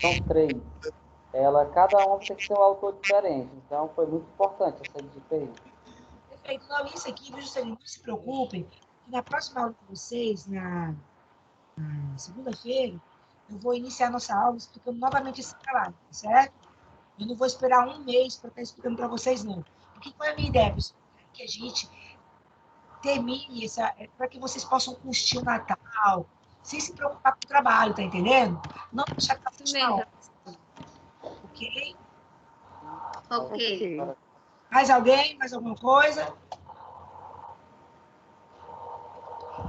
são 3. Cada uma tem que ser um autor diferente, então foi muito importante essa dica aí. Perfeito. Não, isso aqui, viu, Juscelino, não se preocupem, que na próxima aula de vocês, na segunda-feira, eu vou iniciar a nossa aula explicando novamente esse trabalho, tá certo? Eu não vou esperar um mês para estar explicando para vocês, não. Porque qual é a minha ideia, pessoal? Que a gente termine para que vocês possam curtir o Natal, sem se preocupar com o trabalho, tá entendendo? Não deixar para a última hora. Ok? Ok. Mais alguém? Mais alguma coisa?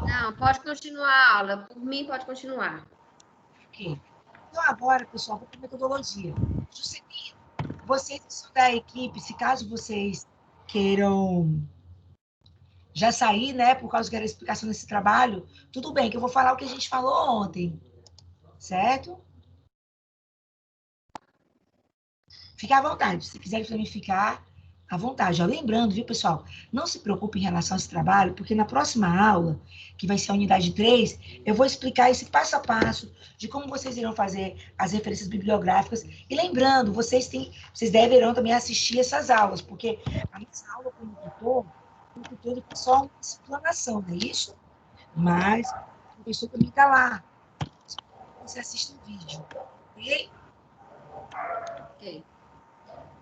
Não, pode continuar a aula. Por mim, pode continuar. Ok. Então, agora, pessoal, vou para a metodologia. Juscelino, vocês são da equipe, se caso vocês queiram já sair, né, por causa que era a explicação desse trabalho, tudo bem, que eu vou falar o que a gente falou ontem, certo? Fique à vontade, se quiserem também ficar à vontade. Ó, lembrando, viu, pessoal, não se preocupe em relação a esse trabalho, porque na próxima aula, que vai ser a unidade 3, eu vou explicar esse passo a passo de como vocês irão fazer as referências bibliográficas. E lembrando, vocês deverão também assistir essas aulas, porque a nossa aula como tutor é só uma explanação, não é isso? Mas o professor também está lá. Você assiste um vídeo, ok? Ok.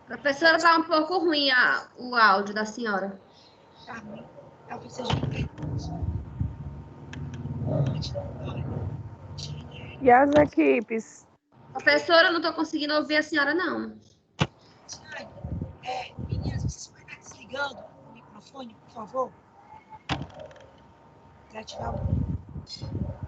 Professora, está um pouco ruim o áudio da senhora. Tá ruim. Talvez seja uma internet. E as equipes? Professora, eu não estou conseguindo ouvir a senhora, não. Tiane, meninas, vocês podem estar desligando o microfone, por favor? Desativar o...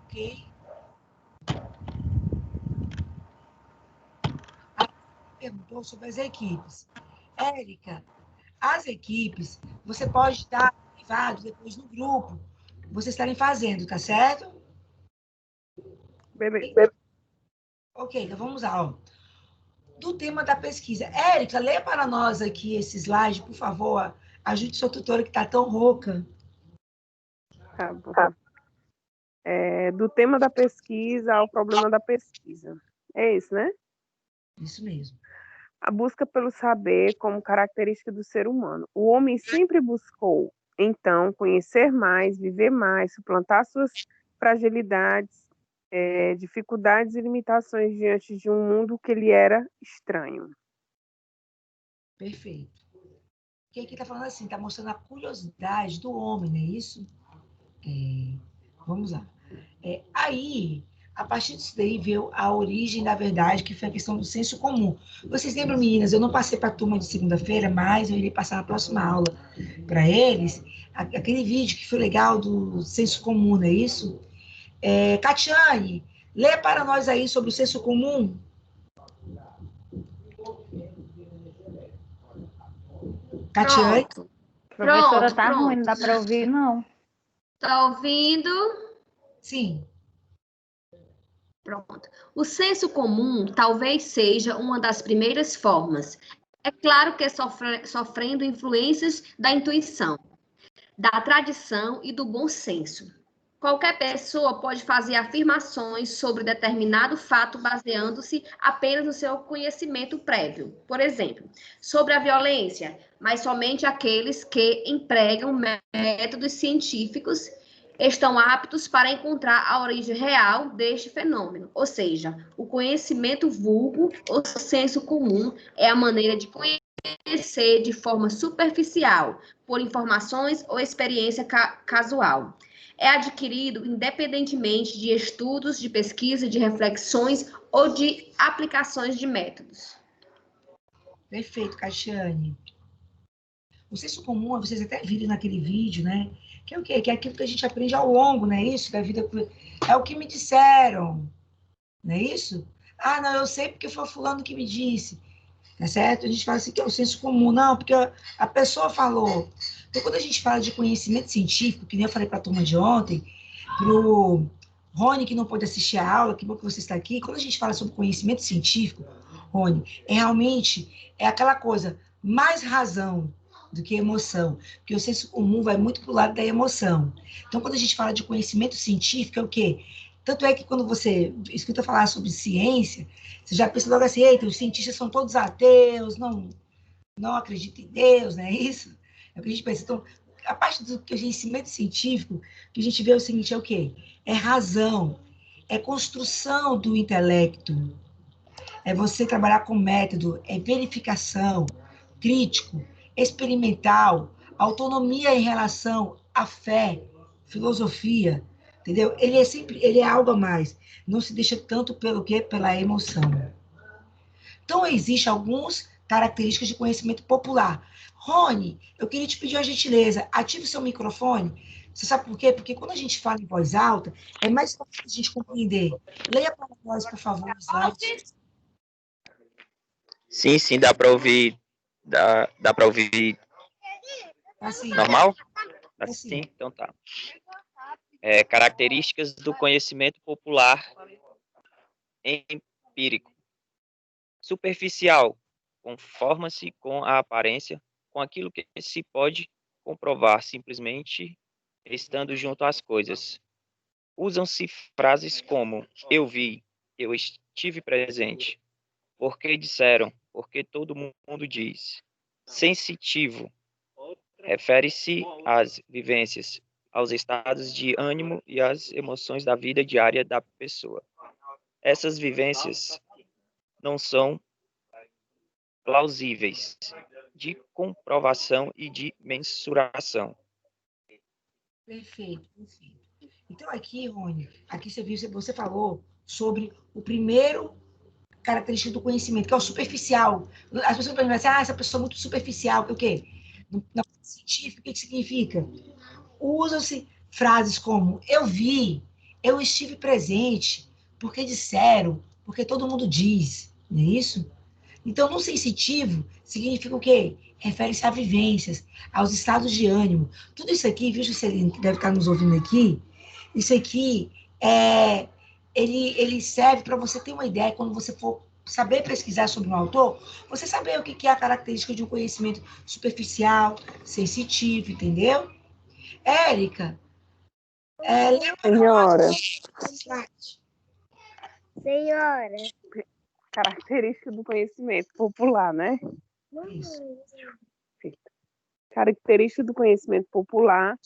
Ok? A perguntou sobre as equipes. Érica, as equipes, você pode estar privado depois no grupo, vocês estarem fazendo, tá certo? Beleza. Ok, então vamos lá, ó. Do tema da pesquisa. Érica, lê para nós aqui esse slide, por favor. Ajude sua tutora que está tão rouca. Tá bom. Do tema da pesquisa ao problema da pesquisa. É isso, né? Isso mesmo. A busca pelo saber como característica do ser humano. O homem sempre buscou, então, conhecer mais, viver mais, suplantar suas fragilidades, dificuldades e limitações diante de um mundo que lhe era estranho. Perfeito. Porque aqui está falando assim, está mostrando a curiosidade do homem, não é isso? Vamos lá. Aí, a partir disso daí, veio a origem da verdade, que foi a questão do senso comum. Vocês lembram, meninas? Eu não passei para a turma de segunda-feira, mas eu irei passar na próxima aula para eles, aquele vídeo que foi legal do senso comum, não é isso? Catiane, lê para nós aí sobre o senso comum. Catiane? Pronto. Professora, Pronto, tá pronto. ruim, não dá para ouvir, não. Tá ouvindo? Sim. Pronto. O senso comum talvez seja uma das primeiras formas. É claro que sofrendo influências da intuição, da tradição e do bom senso. Qualquer pessoa pode fazer afirmações sobre determinado fato baseando-se apenas no seu conhecimento prévio. Por exemplo, sobre a violência, mas somente aqueles que empregam métodos científicos estão aptos para encontrar a origem real deste fenômeno. Ou seja, o conhecimento vulgo, ou senso comum, é a maneira de conhecer de forma superficial, por informações ou experiência casual. É adquirido independentemente de estudos, de pesquisa, de reflexões ou de aplicações de métodos. Perfeito, Catiane. O senso comum, vocês até viram naquele vídeo, né? Que é o quê? Que é aquilo que a gente aprende ao longo, né? Isso, da vida. É o que me disseram, não é isso? Ah, não, eu sei porque foi fulano que me disse. Tá certo? A gente fala assim que é o senso comum. Não, porque a pessoa falou. Então, quando a gente fala de conhecimento científico, que nem eu falei para a turma de ontem, pro Rony, que não pôde assistir a aula, que bom que você está aqui. Quando a gente fala sobre conhecimento científico, Rony, realmente aquela coisa, mais razão do que emoção, porque o senso comum vai muito para o lado da emoção. Então, quando a gente fala de conhecimento científico, é o quê? Tanto é que quando você escuta falar sobre ciência, você já pensa logo assim, eita, os cientistas são todos ateus, não acreditam em Deus, não é isso? É o que a gente pensa. Então, a parte do conhecimento científico, que a gente vê é o seguinte, é o quê? É razão, é construção do intelecto, é você trabalhar com método, é verificação, crítico, experimental, autonomia em relação à fé, filosofia, entendeu? Ele é algo a mais. Não se deixa tanto pelo quê? Pela emoção. Então, existem algumas características de conhecimento popular. Rony, eu queria te pedir uma gentileza, ative o seu microfone. Você sabe por quê? Porque quando a gente fala em voz alta, é mais fácil a gente compreender. Leia para nós, por favor, o slide. Sim, sim, dá para ouvir. Dá para ouvir Assim, normal? assim. Assim? Então tá. Características do conhecimento popular empírico. Superficial. Conforma-se com a aparência, com aquilo que se pode comprovar simplesmente estando junto às coisas. Usam-se frases como eu vi, eu estive presente, porque disseram, porque todo mundo diz. Sensitivo refere-se às vivências, aos estados de ânimo e às emoções da vida diária da pessoa. Essas vivências não são plausíveis de comprovação e de mensuração. Perfeito, perfeito. Então, aqui, Rony, aqui você falou sobre o primeiro característica do conhecimento, que é o superficial. As pessoas podem pensar, essa pessoa é muito superficial, o quê? Na parte científica, o que significa? Usam-se frases como eu vi, eu estive presente, porque disseram, porque todo mundo diz, não é isso? Então, no sensitivo, significa o quê? Refere-se a vivências, aos estados de ânimo. Tudo isso aqui, viu, Juscelino, que deve estar nos ouvindo aqui, isso aqui ele serve para você ter uma ideia, quando você for saber pesquisar sobre um autor, você saber o que é a característica de um conhecimento superficial, sensitivo, entendeu? Érica, lembra Senhora, slide. Senhora. característica do conhecimento popular, né? Isso. Característica do conhecimento popular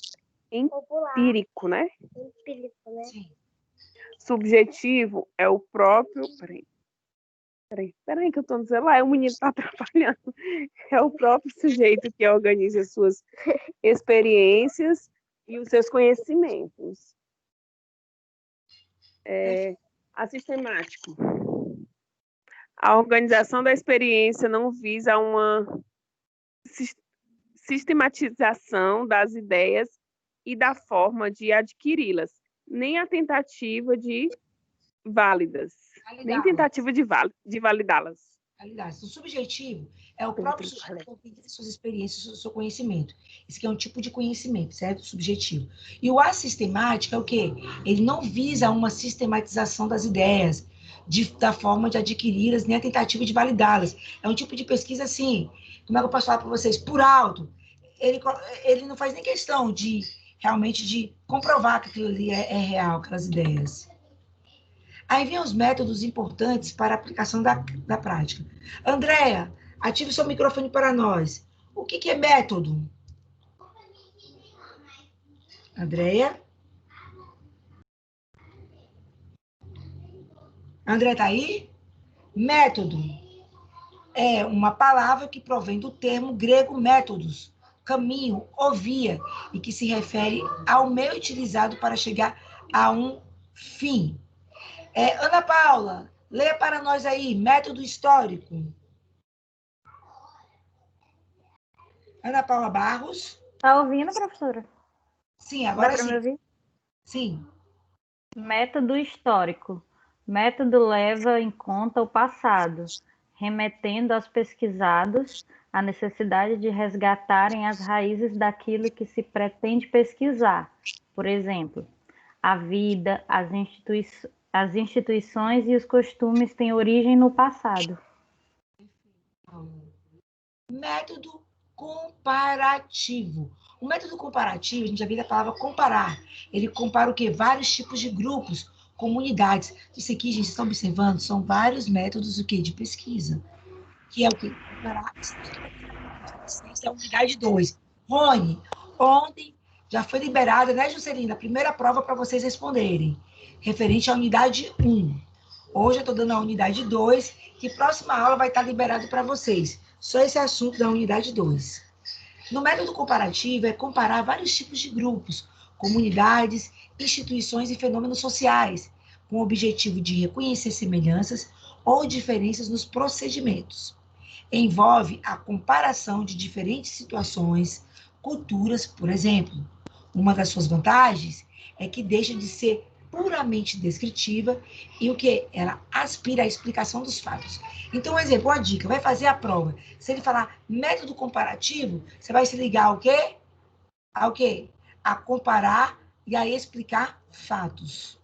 Popular. empírico, né? Empírico, né? Sim. Subjetivo é o próprio. Peraí, que eu tô no celular, o menino tá atrapalhando. É o próprio sujeito que organiza as suas experiências e os seus conhecimentos. Assistemático. A organização da experiência não visa uma sistematização das ideias e da forma de adquiri-las, nem a tentativa de validá-las. realidades. O subjetivo é o próprio sujeito que suas experiências, o seu conhecimento. Esse aqui é um tipo de conhecimento, certo? Subjetivo. E o assistemático é o quê? Ele não visa uma sistematização das ideias, da forma de adquiri-las, nem a tentativa de validá-las. É um tipo de pesquisa, assim, como é que eu posso falar para vocês? Por alto. Ele não faz nem questão de, realmente, de comprovar que aquilo ali é real, aquelas ideias. Aí vem os métodos importantes para a aplicação da prática. Andréa, ative seu microfone para nós. O que é método? Andréa? Andréa está aí? Método é uma palavra que provém do termo grego métodos, caminho ou via, e que se refere ao meio utilizado para chegar a um fim. Ana Paula, leia para nós aí, método histórico. Ana Paula Barros. Tá ouvindo, professora? Sim, agora Dá para me sim. ouvir? Sim. Método histórico. Método leva em conta o passado, remetendo aos pesquisados a necessidade de resgatarem as raízes daquilo que se pretende pesquisar. Por exemplo, a vida, as instituições e os costumes têm origem no passado. Método comparativo. O método comparativo, a gente já viu a palavra comparar. Ele compara o quê? Vários tipos de grupos, comunidades. Isso aqui, gente, vocês estão observando? São vários métodos o quê? De pesquisa. Que é o quê? Comparar a unidade 2. Rony, ontem já foi liberada, né, Juscelina? A primeira prova para vocês responderem. Referente à unidade 1. Hoje eu estou dando a unidade 2, que próxima aula vai estar liberado para vocês. Só esse assunto da unidade 2. No método comparativo, é comparar vários tipos de grupos, comunidades, instituições e fenômenos sociais, com o objetivo de reconhecer semelhanças ou diferenças nos procedimentos. Envolve a comparação de diferentes situações, culturas, por exemplo. Uma das suas vantagens é que deixa de ser puramente descritiva e o que? Ela aspira à explicação dos fatos. Então, um exemplo, uma dica, vai fazer a prova. Se ele falar método comparativo, você vai se ligar ao quê? Ao quê? A comparar e a explicar fatos.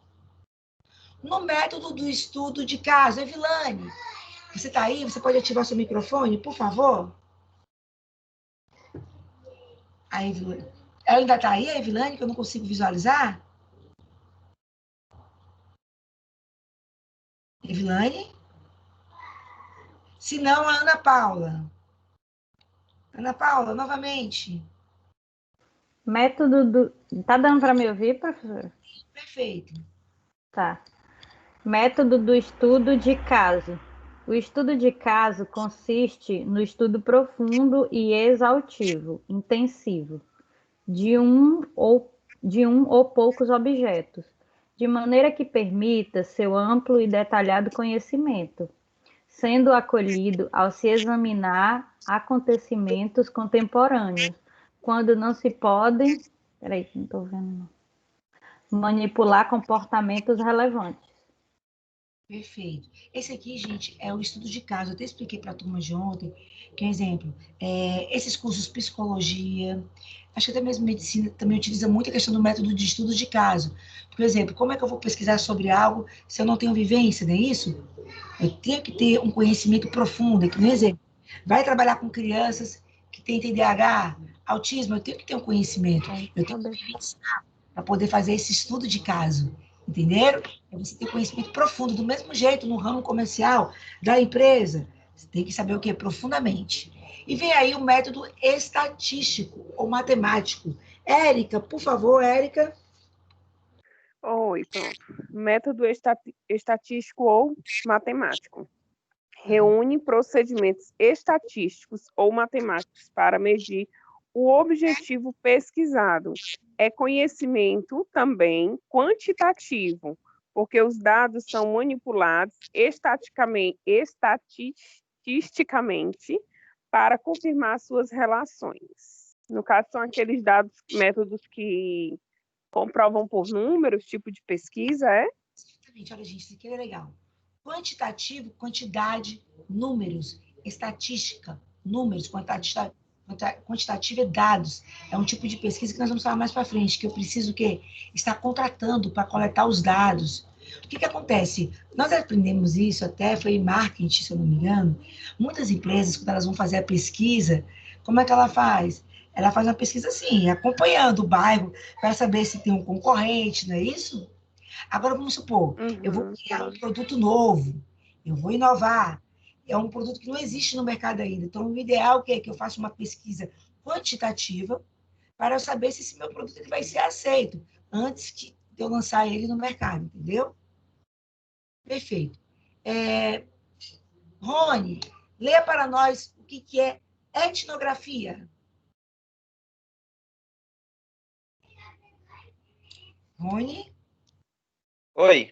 No método do estudo de caso, Evilane, você está aí? Você pode ativar seu microfone, por favor? A Evilane. Ela ainda está aí, a Evilane, que eu não consigo visualizar? Evilane? Se não, a Ana Paula. Ana Paula, novamente. Método do... Tá dando para me ouvir, professora? Perfeito. Tá. Método do estudo de caso. O estudo de caso consiste no estudo profundo e exaustivo, intensivo, de um ou poucos objetos, de maneira que permita seu amplo e detalhado conhecimento, sendo acolhido ao se examinar acontecimentos contemporâneos, quando não se podem, peraí, não estou vendo, não, manipular comportamentos relevantes. Perfeito. Esse aqui, gente, é o estudo de caso. Eu até expliquei para a turma de ontem, que é um exemplo. Esses cursos psicologia, acho que até mesmo medicina também utiliza muito a questão do método de estudo de caso. Por exemplo, como é que eu vou pesquisar sobre algo se eu não tenho vivência, não é isso? Eu tenho que ter um conhecimento profundo. Por exemplo, vai trabalhar com crianças que têm TDAH, autismo, eu tenho que ter um conhecimento. Eu tenho que pensar para poder fazer esse estudo de caso. Entenderam? É você ter conhecimento profundo, do mesmo jeito no ramo comercial da empresa. Você tem que saber o que? Profundamente. E vem aí o método estatístico ou matemático. Érica, por favor, Érica. Oi, pronto. Método estatístico ou matemático. Reúne procedimentos estatísticos ou matemáticos para medir o objetivo pesquisado. É conhecimento também quantitativo, porque os dados são manipulados estatisticamente para confirmar suas relações. No caso, são aqueles dados, métodos que comprovam por números, tipo de pesquisa, é? Exatamente, olha, gente, isso aqui é legal. Quantitativo, quantidade, números, estatística, números, quantitativo é dados. É um tipo de pesquisa que nós vamos falar mais para frente, que eu preciso que estar contratando para coletar os dados. O que acontece? Nós aprendemos isso até, foi em marketing, se eu não me engano. Muitas empresas, quando elas vão fazer a pesquisa, como é que ela faz? Ela faz uma pesquisa assim, acompanhando o bairro, para saber se tem um concorrente, não é isso? Agora, vamos supor, eu vou criar um produto novo, eu vou inovar. É um produto que não existe no mercado ainda. Então, o ideal é que eu faça uma pesquisa quantitativa para eu saber se esse meu produto ele vai ser aceito antes de eu lançar ele no mercado, entendeu? Perfeito. Rony, leia para nós o que é etnografia. Rony? Oi,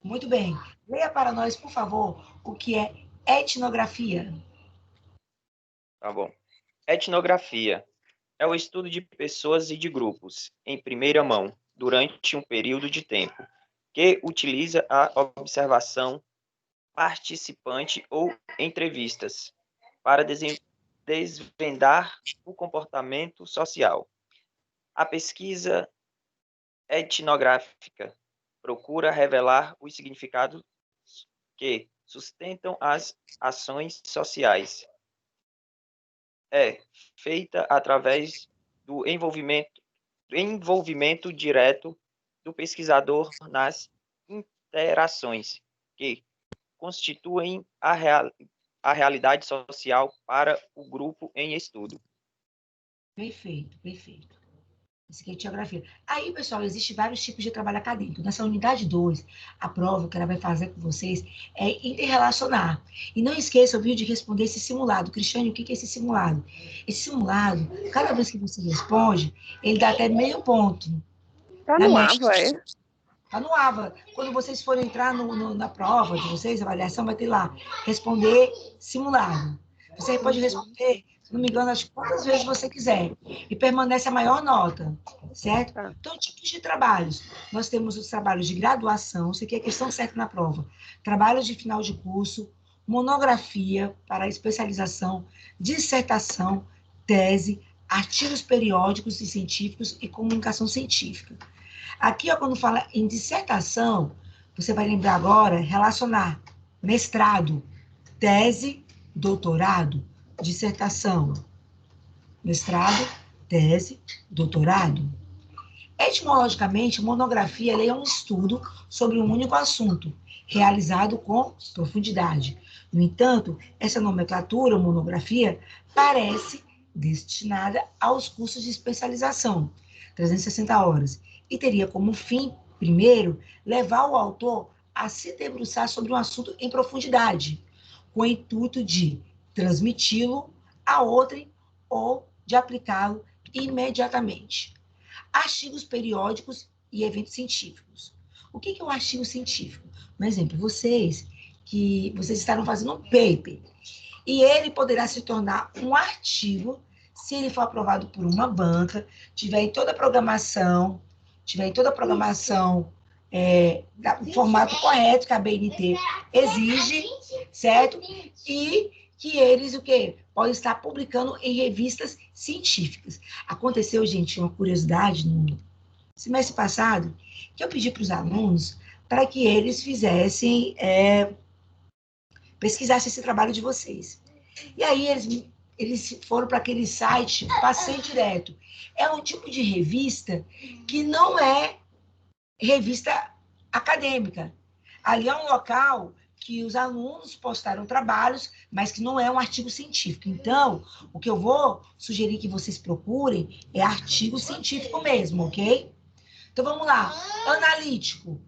Muito bem. Leia para nós, por favor, o que é etnografia. tá bom. Etnografia é o estudo de pessoas e de grupos, em primeira mão, durante um período de tempo, que utiliza a observação participante ou entrevistas para desvendar o comportamento social. A pesquisa etnográfica procura revelar os significados que sustentam as ações sociais. É feita através do envolvimento direto do pesquisador nas interações que constituem a realidade social para o grupo em estudo. Perfeito, perfeito. Isso aqui é geografia. Aí, pessoal, existe vários tipos de trabalho acadêmico. Nessa unidade 2, a prova que ela vai fazer com vocês é interrelacionar. E não esqueçam, viu, de responder esse simulado. Cristiane, o que é esse simulado? Esse simulado, cada vez que você responde, ele dá até meio ponto. Tá Na no média. AVA, é? Tá no AVA. Quando vocês forem entrar na prova de vocês, a avaliação vai ter lá, responder simulado. Você pode responder, se não me engano, acho que quantas vezes você quiser. E permanece a maior nota, certo? Tá. Então, tipos de trabalhos. Nós temos os trabalhos de graduação, isso aqui é questão certa na prova. Trabalhos de final de curso, monografia para especialização, dissertação, tese, artigos periódicos e científicos e comunicação científica. Aqui, ó, quando fala em dissertação, você vai lembrar agora, relacionar mestrado, tese, doutorado, dissertação. Mestrado, tese, doutorado. Etimologicamente, monografia é um estudo sobre um único assunto, realizado com profundidade. No entanto, essa nomenclatura, monografia, parece destinada aos cursos de especialização, 360 horas, e teria como fim, primeiro, levar o autor a se debruçar sobre um assunto em profundidade, com o intuito de transmiti-lo a outrem ou de aplicá-lo imediatamente. Artigos periódicos e eventos científicos. O que é um artigo científico? Um exemplo, vocês estavam fazendo um paper e ele poderá se tornar um artigo se ele for aprovado por uma banca, tiver em toda a programação, do formato correto que a BNT exige, certo? E que eles, o quê? Podem estar publicando em revistas científicas. Aconteceu, gente, uma curiosidade no semestre passado, que eu pedi para os alunos para que eles pesquisassem esse trabalho de vocês. E aí eles foram para aquele site Passei Direto. É um tipo de revista que não é revista acadêmica. Ali é um local que os alunos postaram trabalhos, mas que não é um artigo científico. Então, o que eu vou sugerir que vocês procurem é artigo científico mesmo, ok? Então, vamos lá. Analítico.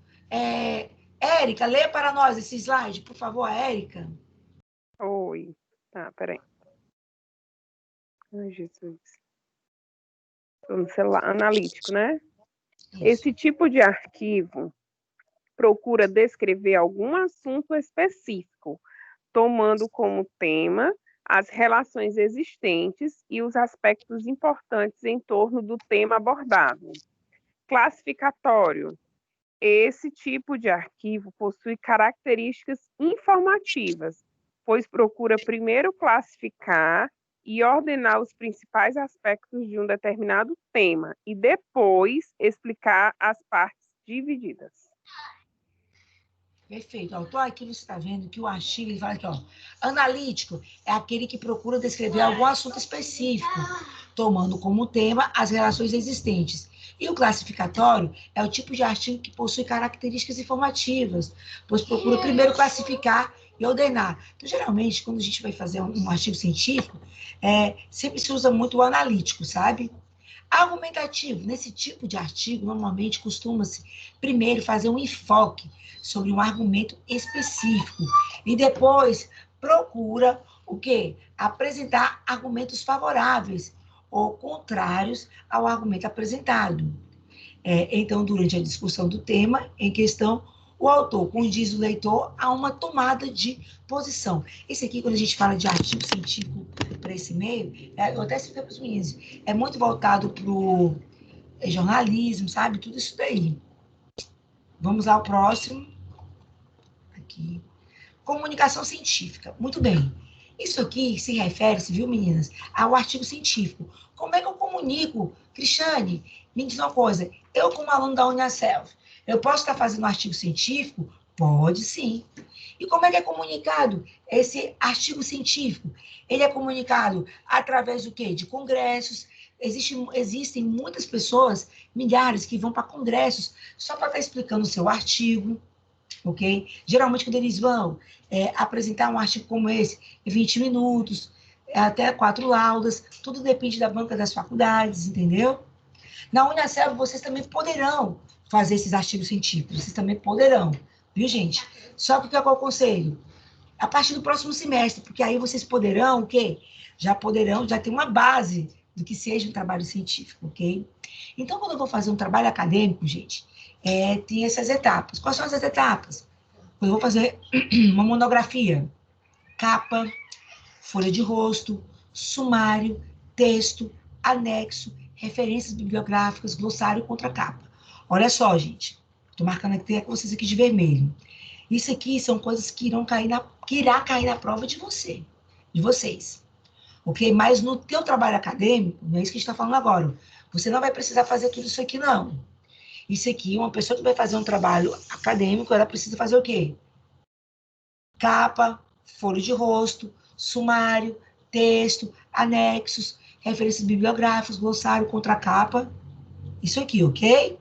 Érica, lê para nós esse slide, por favor, Érica. Oi. Tá, peraí. Ai, Jesus. Tô no celular. Analítico, né? Isso. Esse tipo de arquivo procura descrever algum assunto específico, tomando como tema as relações existentes e os aspectos importantes em torno do tema abordado. Classificatório. Esse tipo de arquivo possui características informativas, pois procura primeiro classificar e ordenar os principais aspectos de um determinado tema e depois explicar as partes divididas. Perfeito. Ó, então aqui você está vendo que o artigo, ele fala aqui, ó, analítico é aquele que procura descrever algum assunto específico, tomando como tema as relações existentes. E o classificatório é o tipo de artigo que possui características informativas, pois procura primeiro classificar e ordenar. Então, geralmente, quando a gente vai fazer um artigo científico, sempre se usa muito o analítico, sabe? Argumentativo, nesse tipo de artigo, normalmente costuma-se primeiro fazer um enfoque sobre um argumento específico e depois procura o quê? Apresentar argumentos favoráveis ou contrários ao argumento apresentado. Então, durante a discussão do tema em questão, o autor condiz o leitor a uma tomada de posição. Esse aqui, quando a gente fala de artigo científico para esse meio, eu até expliquei para os meninos, é muito voltado para o jornalismo, sabe? Tudo isso daí. Vamos ao próximo. Aqui. Comunicação científica. Muito bem. Isso aqui se refere-se, viu, meninas, ao artigo científico. Como é que eu comunico? Cristiane, me diz uma coisa. Eu, como aluno da Uniaselv, eu posso estar fazendo um artigo científico? Pode, sim. E como é que é comunicado esse artigo científico? Ele é comunicado através do quê? De congressos. Existem muitas pessoas, milhares, que vão para congressos só para estar explicando o seu artigo, ok? Geralmente, quando eles vão apresentar um artigo como esse, 20 minutos, até 4 laudas, tudo depende da banca das faculdades, entendeu? Na Uniaselv, vocês também poderão fazer esses artigos científicos, vocês também poderão, viu, gente? Só que o que eu aconselho? A partir do próximo semestre, porque aí vocês poderão, o quê? Já ter uma base do que seja um trabalho científico, ok? Então, quando eu vou fazer um trabalho acadêmico, gente, tem essas etapas. Quais são essas etapas? Eu vou fazer uma monografia, capa, folha de rosto, sumário, texto, anexo, referências bibliográficas, glossário e contracapa. Olha só, gente, estou marcando aqui com vocês aqui de vermelho. Isso aqui são coisas que irá cair na prova de vocês. Ok? Mas no teu trabalho acadêmico, não é isso que a gente está falando agora. Você não vai precisar fazer tudo isso aqui, não. Isso aqui, uma pessoa que vai fazer um trabalho acadêmico, ela precisa fazer o quê? Capa, folha de rosto, sumário, texto, anexos, referências bibliográficas, glossário, contracapa. Isso aqui, ok?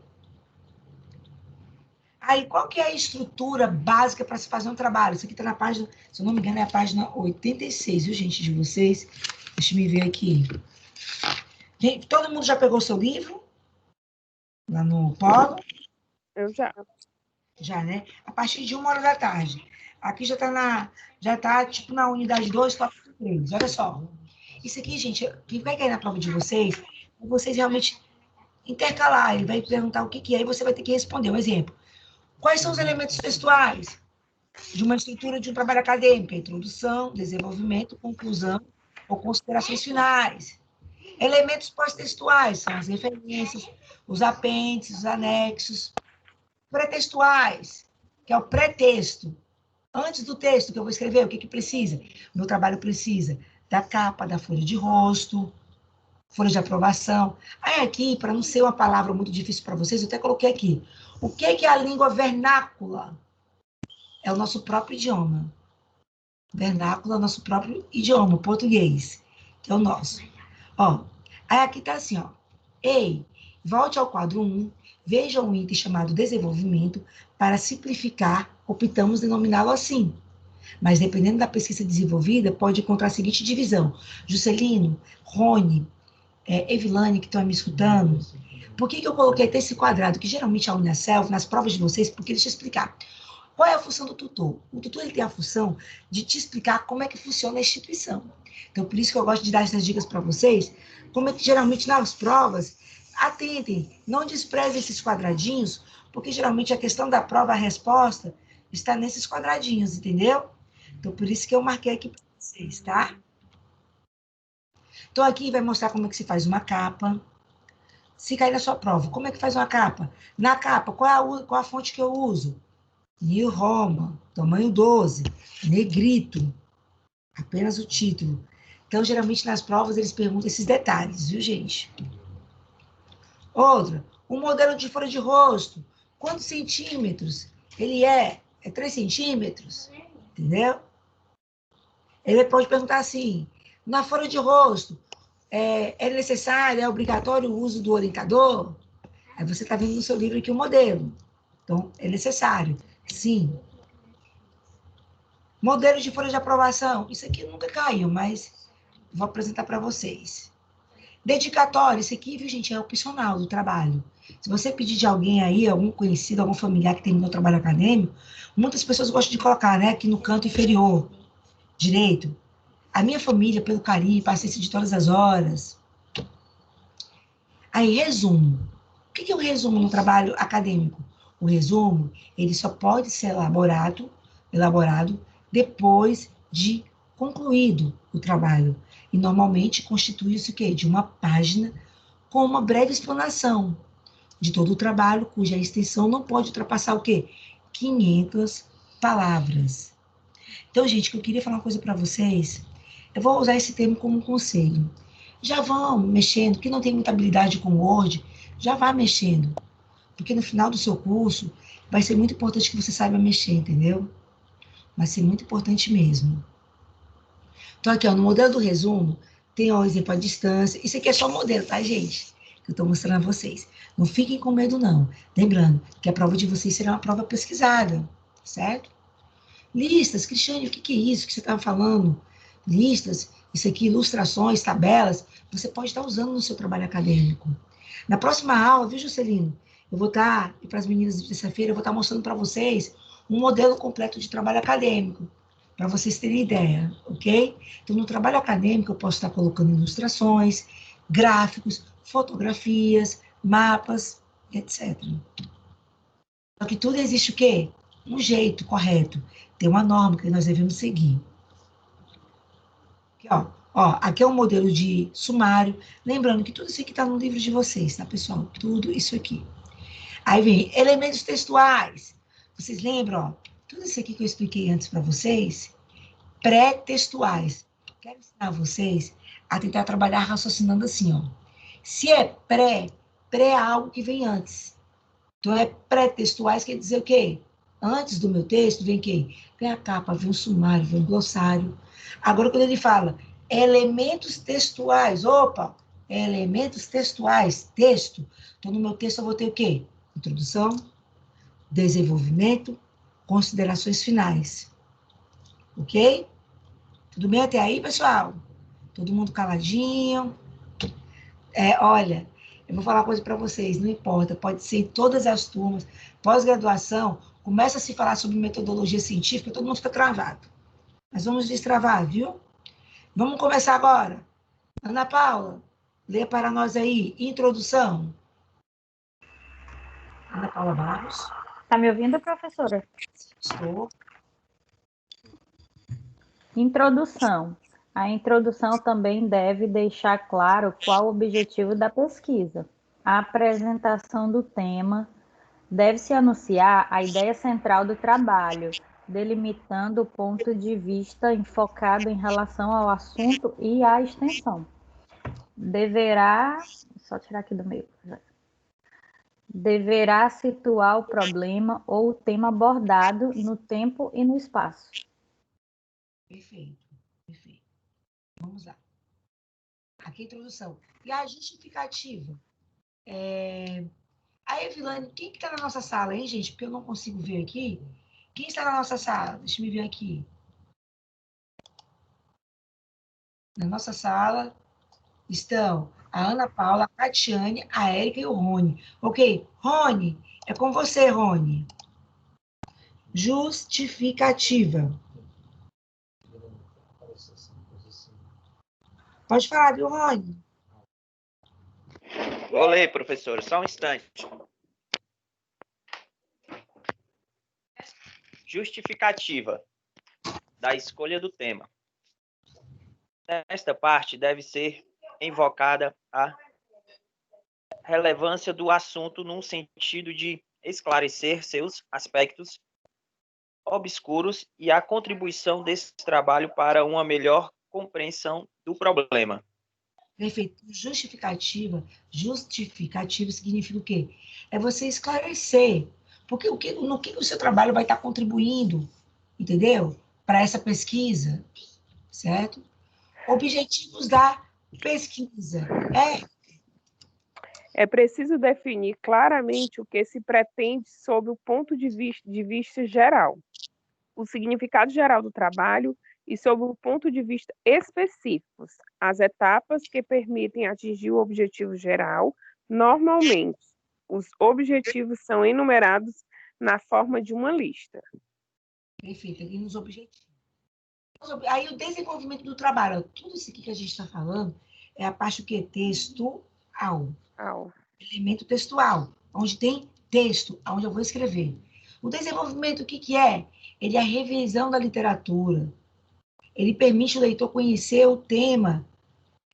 Aí, qual que é a estrutura básica para se fazer um trabalho? Isso aqui está na página, se eu não me engano, é a página 86, viu, gente, de vocês? Deixa eu me ver aqui. Gente, todo mundo já pegou o seu livro? Lá no Polo? Eu já. Já, né? A partir de 1 hora da tarde. Aqui já está tipo na unidade 2, tópico 3. Olha só. Isso aqui, gente, que vai cair na prova de vocês, é vocês realmente intercalar. Ele vai perguntar o que é, e você vai ter que responder. Um exemplo. Quais são os elementos textuais de uma estrutura de um trabalho acadêmico? Introdução, desenvolvimento, conclusão ou considerações finais. Elementos pós-textuais são as referências, os apêndices, os anexos. Pretextuais, que é o pré-texto. Antes do texto que eu vou escrever, o que precisa? O meu trabalho precisa da capa, da folha de rosto, folha de aprovação. Aí aqui, para não ser uma palavra muito difícil para vocês, eu até coloquei aqui. O que é a língua vernácula? É o nosso próprio idioma. Vernáculo é o nosso próprio idioma, o português, que é o nosso. Ó, aí aqui está assim, ó. Ei, volte ao quadro 1, veja um item chamado desenvolvimento. Para simplificar, optamos denominá-lo assim. Mas, dependendo da pesquisa desenvolvida, pode encontrar a seguinte divisão. Juscelino, Rony, Evilane, que estão me escutando, por que eu coloquei até esse quadrado? Que geralmente a Uniaselv, nas provas de vocês, porque deixa eu explicar. Qual é a função do tutor? O tutor ele tem a função de te explicar como é que funciona a instituição. Então, por isso que eu gosto de dar essas dicas para vocês, como é que geralmente nas provas, atentem, não desprezem esses quadradinhos, porque geralmente a questão da prova, a resposta, está nesses quadradinhos, entendeu? Então, por isso que eu marquei aqui para vocês, tá? Então, aqui vai mostrar como é que se faz uma capa, Se cair na sua prova, como é que faz uma capa? Na capa, qual a fonte que eu uso? New Roman, tamanho 12, negrito, apenas o título. Então, geralmente, nas provas, eles perguntam esses detalhes, viu, gente? Outra, um modelo de folha de rosto, quantos centímetros ele é? É 3 centímetros? Entendeu? Ele pode perguntar assim, na folha de rosto, é necessário, é obrigatório o uso do orientador? Aí você está vendo no seu livro aqui o modelo. Então, é necessário, sim. Modelo de folha de aprovação. Isso aqui nunca caiu, mas vou apresentar para vocês. Dedicatório. Isso aqui, viu, gente, é opcional do trabalho. Se você pedir de alguém aí, algum conhecido, algum familiar que terminou o trabalho acadêmico, muitas pessoas gostam de colocar, né, aqui no canto inferior direito. A minha família, pelo carinho, paciência de todas as horas. Aí, resumo. O que é o resumo no trabalho acadêmico? O resumo, ele só pode ser elaborado depois de concluído o trabalho. E normalmente constitui-se o quê? De uma página com uma breve explanação de todo o trabalho, cuja extensão não pode ultrapassar o quê? 500 palavras. Então, gente, eu queria falar uma coisa para vocês. Eu vou usar esse termo como um conselho. Já vão mexendo, quem não tem muita habilidade com o Word, já vá mexendo. Porque no final do seu curso, vai ser muito importante que você saiba mexer, entendeu? Vai ser muito importante mesmo. Então, aqui, ó, no modelo do resumo, tem o exemplo à distância. Isso aqui é só modelo, tá, gente? Que eu estou mostrando a vocês. Não fiquem com medo, não. Lembrando que a prova de vocês será uma prova pesquisada, certo? Listas, Cristiane, o que é isso que você estava falando? Listas, isso aqui, ilustrações, tabelas, você pode estar usando no seu trabalho acadêmico. Na próxima aula, viu, Juscelino? Eu vou estar, e para as meninas de terça-feira, eu vou estar mostrando para vocês um modelo completo de trabalho acadêmico, para vocês terem ideia, ok? Então, no trabalho acadêmico, eu posso estar colocando ilustrações, gráficos, fotografias, mapas, etc. Só que tudo existe o quê? Um jeito correto. Tem uma norma que nós devemos seguir. Aqui, aqui é um modelo de sumário. Lembrando que tudo isso aqui está no livro de vocês, tá, pessoal? Tudo isso aqui. Aí vem elementos textuais. Vocês lembram, ó? Tudo isso aqui que eu expliquei antes para vocês, pré-textuais. Quero ensinar vocês a tentar trabalhar raciocinando assim, ó. Se é pré é algo que vem antes. Então, é pré-textuais, quer dizer o quê? Antes do meu texto, vem quem? Vem a capa, vem o sumário, vem o glossário. Agora, quando ele fala elementos textuais, opa, elementos textuais, texto. Então, no meu texto, eu vou ter o quê? Introdução, desenvolvimento, considerações finais. Ok? Tudo bem até aí, pessoal? Todo mundo caladinho? Olha, eu vou falar uma coisa para vocês, não importa, pode ser em todas as turmas, pós-graduação, começa a se falar sobre metodologia científica, todo mundo fica travado. Mas vamos destravar, viu? Vamos começar agora. Ana Paula, lê para nós aí, introdução. Ana Paula Barros. Está me ouvindo, professora? Estou. Introdução. A introdução também deve deixar claro qual o objetivo da pesquisa. A apresentação do tema deve-se anunciar a ideia central do trabalho, delimitando o ponto de vista enfocado em relação ao assunto e à extensão. Só tirar aqui do meio. Deverá situar o problema ou o tema abordado no tempo e no espaço. Perfeito, perfeito. Vamos lá. Aqui a introdução. E a justificativa? A Evilane, quem que está na nossa sala, hein, gente? Porque eu não consigo ver aqui. Quem está na nossa sala? Deixa eu ver aqui. Na nossa sala estão a Ana Paula, a Catiane, a Érica e o Rony. Ok? Rony, é com você, Rony. Justificativa. Pode falar, viu, Rony? Vou ler, professor, só um instante. Justificativa da escolha do tema. Nesta parte deve ser invocada a relevância do assunto no sentido de esclarecer seus aspectos obscuros e a contribuição desse trabalho para uma melhor compreensão do problema. Perfeito. Justificativa significa o quê? É você esclarecer. Porque no que o seu trabalho vai estar contribuindo, entendeu? Para essa pesquisa, certo? Objetivos da pesquisa. É preciso definir claramente o que se pretende sob o ponto de vista geral, o significado geral do trabalho e sob o ponto de vista específicos, as etapas que permitem atingir o objetivo geral. Normalmente, os objetivos são enumerados na forma de uma lista. Perfeito, aqui nos objetivos. Aí o desenvolvimento do trabalho, tudo isso aqui que a gente está falando é a parte do quê? Textual. Elemento textual, onde tem texto, onde eu vou escrever. O desenvolvimento, o que é? Ele é a revisão da literatura. Ele permite o leitor conhecer o tema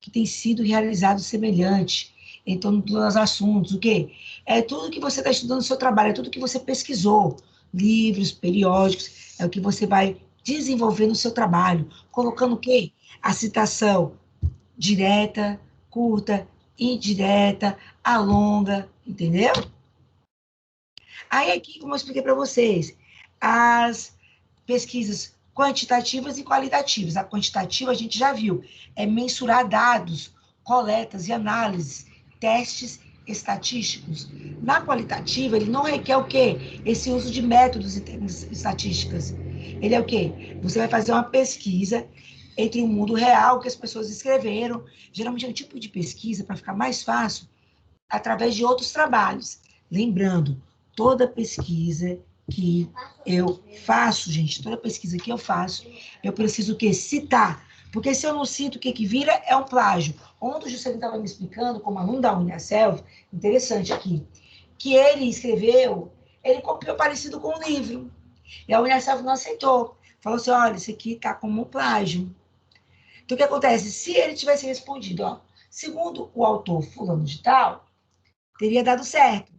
que tem sido realizado semelhante em torno dos assuntos. O quê? É tudo que você está estudando no seu trabalho, é tudo que você pesquisou. Livros, periódicos, é o que você vai desenvolver no seu trabalho. Colocando o quê? A citação direta, curta, indireta, a longa, entendeu? Aí aqui, como eu expliquei para vocês, as pesquisas quantitativas e qualitativas. A quantitativa a gente já viu, é mensurar dados, coletas e análises, testes estatísticos. Na qualitativa, ele não requer o quê? Esse uso de métodos e técnicas estatísticas. Ele é o quê? Você vai fazer uma pesquisa entre o mundo real que as pessoas escreveram. Geralmente é um tipo de pesquisa, para ficar mais fácil, através de outros trabalhos. Lembrando, toda pesquisa que eu faço, gente, toda pesquisa que eu faço, eu preciso o quê? Citar. Porque se eu não cito, o que vira é um plágio. Ontem o Juscelino estava me explicando, como aluno da Uniaselv, interessante aqui, que ele escreveu, ele copiou parecido com um livro. E a Uniaselv não aceitou. Falou assim, olha, isso aqui está como um plágio. Então, o que acontece? Se ele tivesse respondido, ó, segundo o autor fulano de tal, teria dado certo.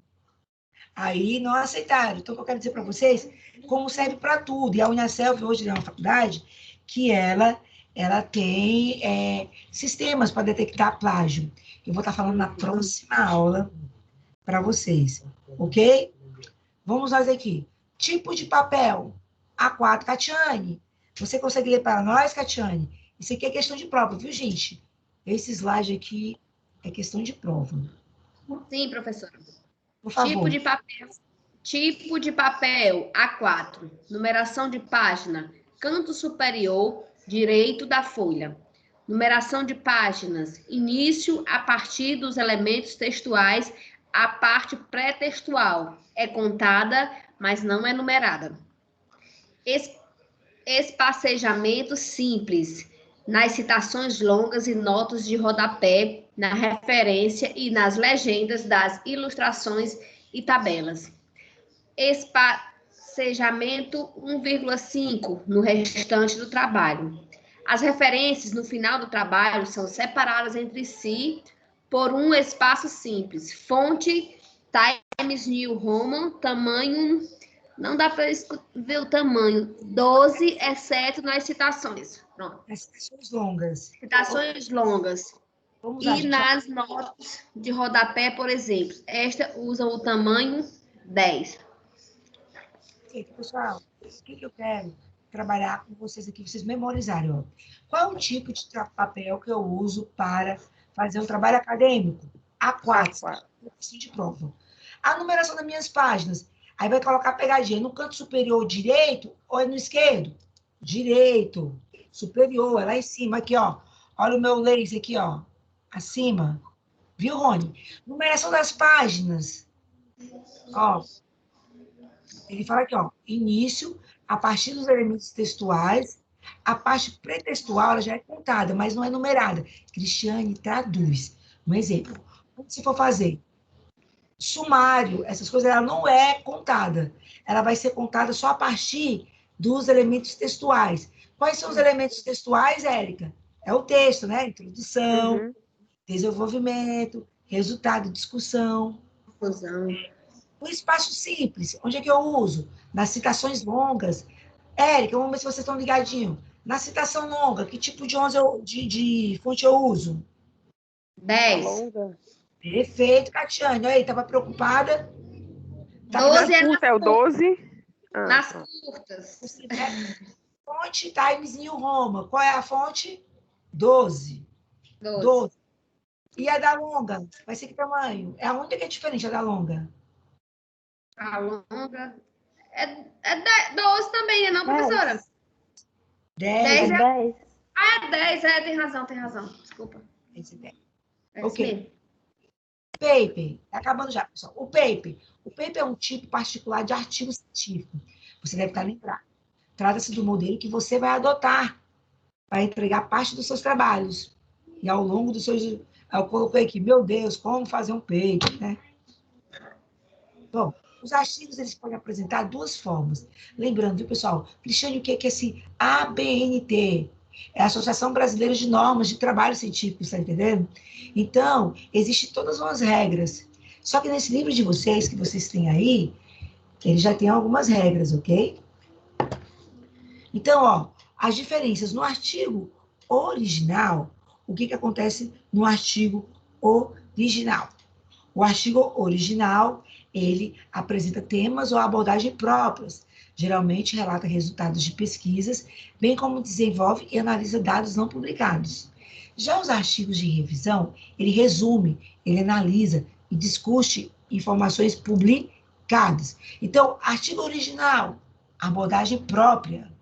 Aí não aceitaram. Então, o que eu quero dizer para vocês, como serve para tudo. E a Uniaselv hoje é uma faculdade que ela tem sistemas para detectar plágio. Eu vou estar falando na próxima aula para vocês, ok? Vamos nós aqui. Tipo de papel. A4, Catiane. Você consegue ler para nós, Catiane? Isso aqui é questão de prova, viu, gente? Esse slide aqui é questão de prova. Sim, professora. Por favor. Tipo de papel, A4. Numeração de página, canto superior direito da folha. Numeração de páginas, início a partir dos elementos textuais, a parte pré-textual. É contada, mas não é numerada. Espacejamento simples, nas citações longas e notas de rodapé, na referência e nas legendas das ilustrações e tabelas. Espacejamento 1,5 no restante do trabalho. As referências no final do trabalho são separadas entre si por um espaço simples. Fonte, Times New Roman, tamanho, não dá para ver o tamanho, 12, exceto nas citações. Pronto. As citações longas. Citações longas. Vamos lá, E nas notas de rodapé, por exemplo, esta usa o tamanho 10. Pessoal, o que eu quero trabalhar com vocês aqui, vocês memorizarem, ó. Qual é o tipo de papel que eu uso para fazer um trabalho acadêmico? A4, de prova. A numeração das minhas páginas, aí vai colocar pegadinha no canto superior direito ou é no esquerdo? Direito, superior, é lá em cima, aqui, ó. Olha o meu laser aqui, ó, acima. Viu, Rony? Numeração das páginas, ó. Ele fala aqui, ó, início, a partir dos elementos textuais, a parte pretextual ela já é contada, mas não é numerada. Cristiane traduz. Um exemplo, quando você for fazer sumário, essas coisas, ela não é contada. Ela vai ser contada só a partir dos elementos textuais. Quais são os elementos textuais, Érica? É o texto, né? Introdução, desenvolvimento, resultado, discussão. Confusão. O espaço simples, onde é que eu uso? Nas citações longas. Érica, vamos ver se vocês estão ligadinhos. Na citação longa, que tipo de fonte eu uso? 10. Longa. Perfeito, Catiane. Aí, estava preocupada? Tá 12 é Curta é o 12? nas Pronto. curtas. Fonte Times New Roma. Qual é a fonte? 12. 12. E a da longa? Vai ser que tamanho? É a única que é diferente, a da longa. A longa. É 12 também, né, não, professora? 10. 10 é 10. 10, tem razão. Desculpa. Esse 10. É Ok. isso mesmo. Paper. Tá acabando já, pessoal. O paper. O paper é um tipo particular de artigo científico. Você deve estar lembrado. Trata-se do modelo que você vai adotar para entregar parte dos seus trabalhos. E ao longo dos seus... Eu coloquei aqui, meu Deus, como fazer um paper, né? Bom, os artigos eles podem apresentar duas formas. Lembrando, viu, pessoal? Cristiane, o que é esse ABNT? É a Associação Brasileira de Normas de Trabalho Científico, está entendendo? Então, existem todas umas regras. Só que nesse livro de vocês, que vocês têm aí, ele já tem algumas regras, ok? Então, ó, as diferenças no artigo original, o que acontece no artigo original? O artigo original, ele apresenta temas ou abordagem próprias, geralmente relata resultados de pesquisas, bem como desenvolve e analisa dados não publicados. Já os artigos de revisão, ele resume, ele analisa e discute informações publicadas. Então, artigo original, abordagem própria,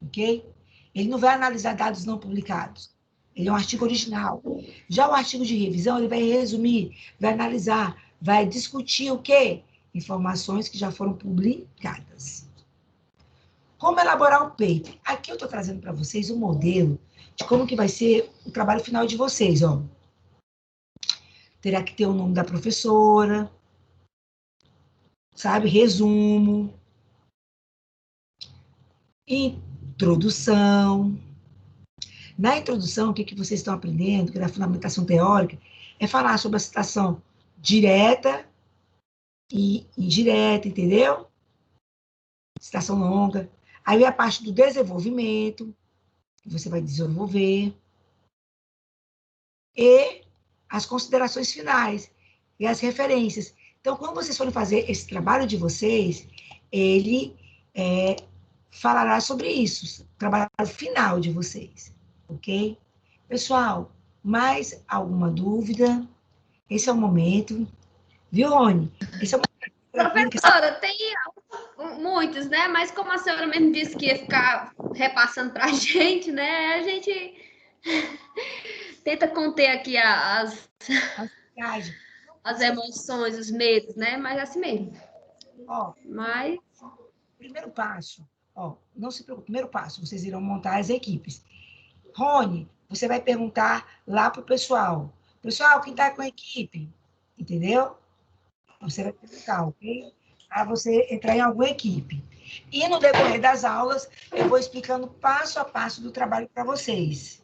ok? Ele não vai analisar dados não publicados. Ele é um artigo original. Já o artigo de revisão, ele vai resumir, vai analisar, vai discutir o quê? Informações que já foram publicadas. Como elaborar um paper? Aqui eu estou trazendo para vocês um modelo de como que vai ser o trabalho final de vocês, ó. Terá que ter o nome da professora, sabe? Resumo, introdução. Na introdução, o que vocês estão aprendendo, que é da fundamentação teórica, é falar sobre a citação direta e indireta, entendeu? Citação longa. Aí vem a parte do desenvolvimento, que você vai desenvolver, e as considerações finais, e as referências. Então, quando vocês forem fazer esse trabalho de vocês, ele falará sobre isso, o trabalho final de vocês, ok? Pessoal, mais alguma dúvida? Esse é o momento. Viu, Rony? Esse é o momento. Professora, tem muitos, né? Mas como a senhora mesmo disse que ia ficar repassando para a gente, né? A gente tenta conter aqui as emoções, os medos, né? Mas é assim mesmo. Ó, Mas... primeiro passo, ó, não se preocupe, primeiro passo, vocês irão montar as equipes. Rony, você vai perguntar lá pro pessoal. Pessoal, quem tá com a equipe? Entendeu? Você vai perguntar, ok? Para você entrar em alguma equipe. E no decorrer das aulas, eu vou explicando passo a passo do trabalho para vocês.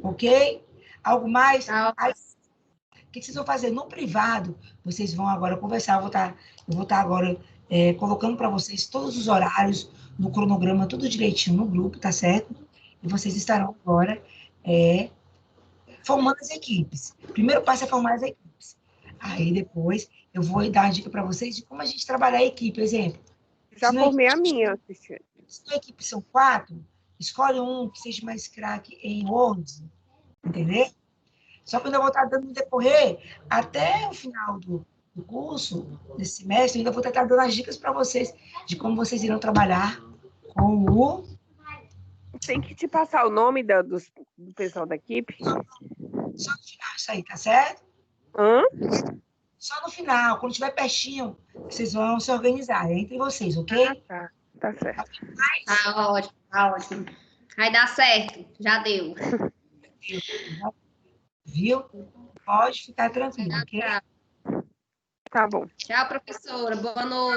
Ok? Algo mais? Aí, o que vocês vão fazer? No privado, vocês vão agora conversar. Eu vou estar agora colocando para vocês todos os horários, no cronograma, tudo direitinho no grupo, tá certo? E vocês estarão agora formando as equipes. O primeiro passo é formar as equipes. Aí depois eu vou dar uma dica para vocês de como a gente trabalhar a equipe. Exemplo. Já formei a minha, Cristiane. Se na equipe são 4, escolhe um que seja mais craque em Word, entendeu? Só que eu ainda vou estar dando no decorrer, até o final do curso, desse semestre, eu ainda vou estar dando as dicas para vocês de como vocês irão trabalhar com o... Tem que te passar o nome do pessoal da equipe? Só no final, isso aí, tá certo? Hã? Só no final, quando estiver pertinho, vocês vão se organizar entre vocês, ok? Ah, tá certo. Tá ótimo. Vai dar certo, já deu. Viu? Pode ficar tranquilo, ok? Tá bom. Tchau, professora. Boa noite.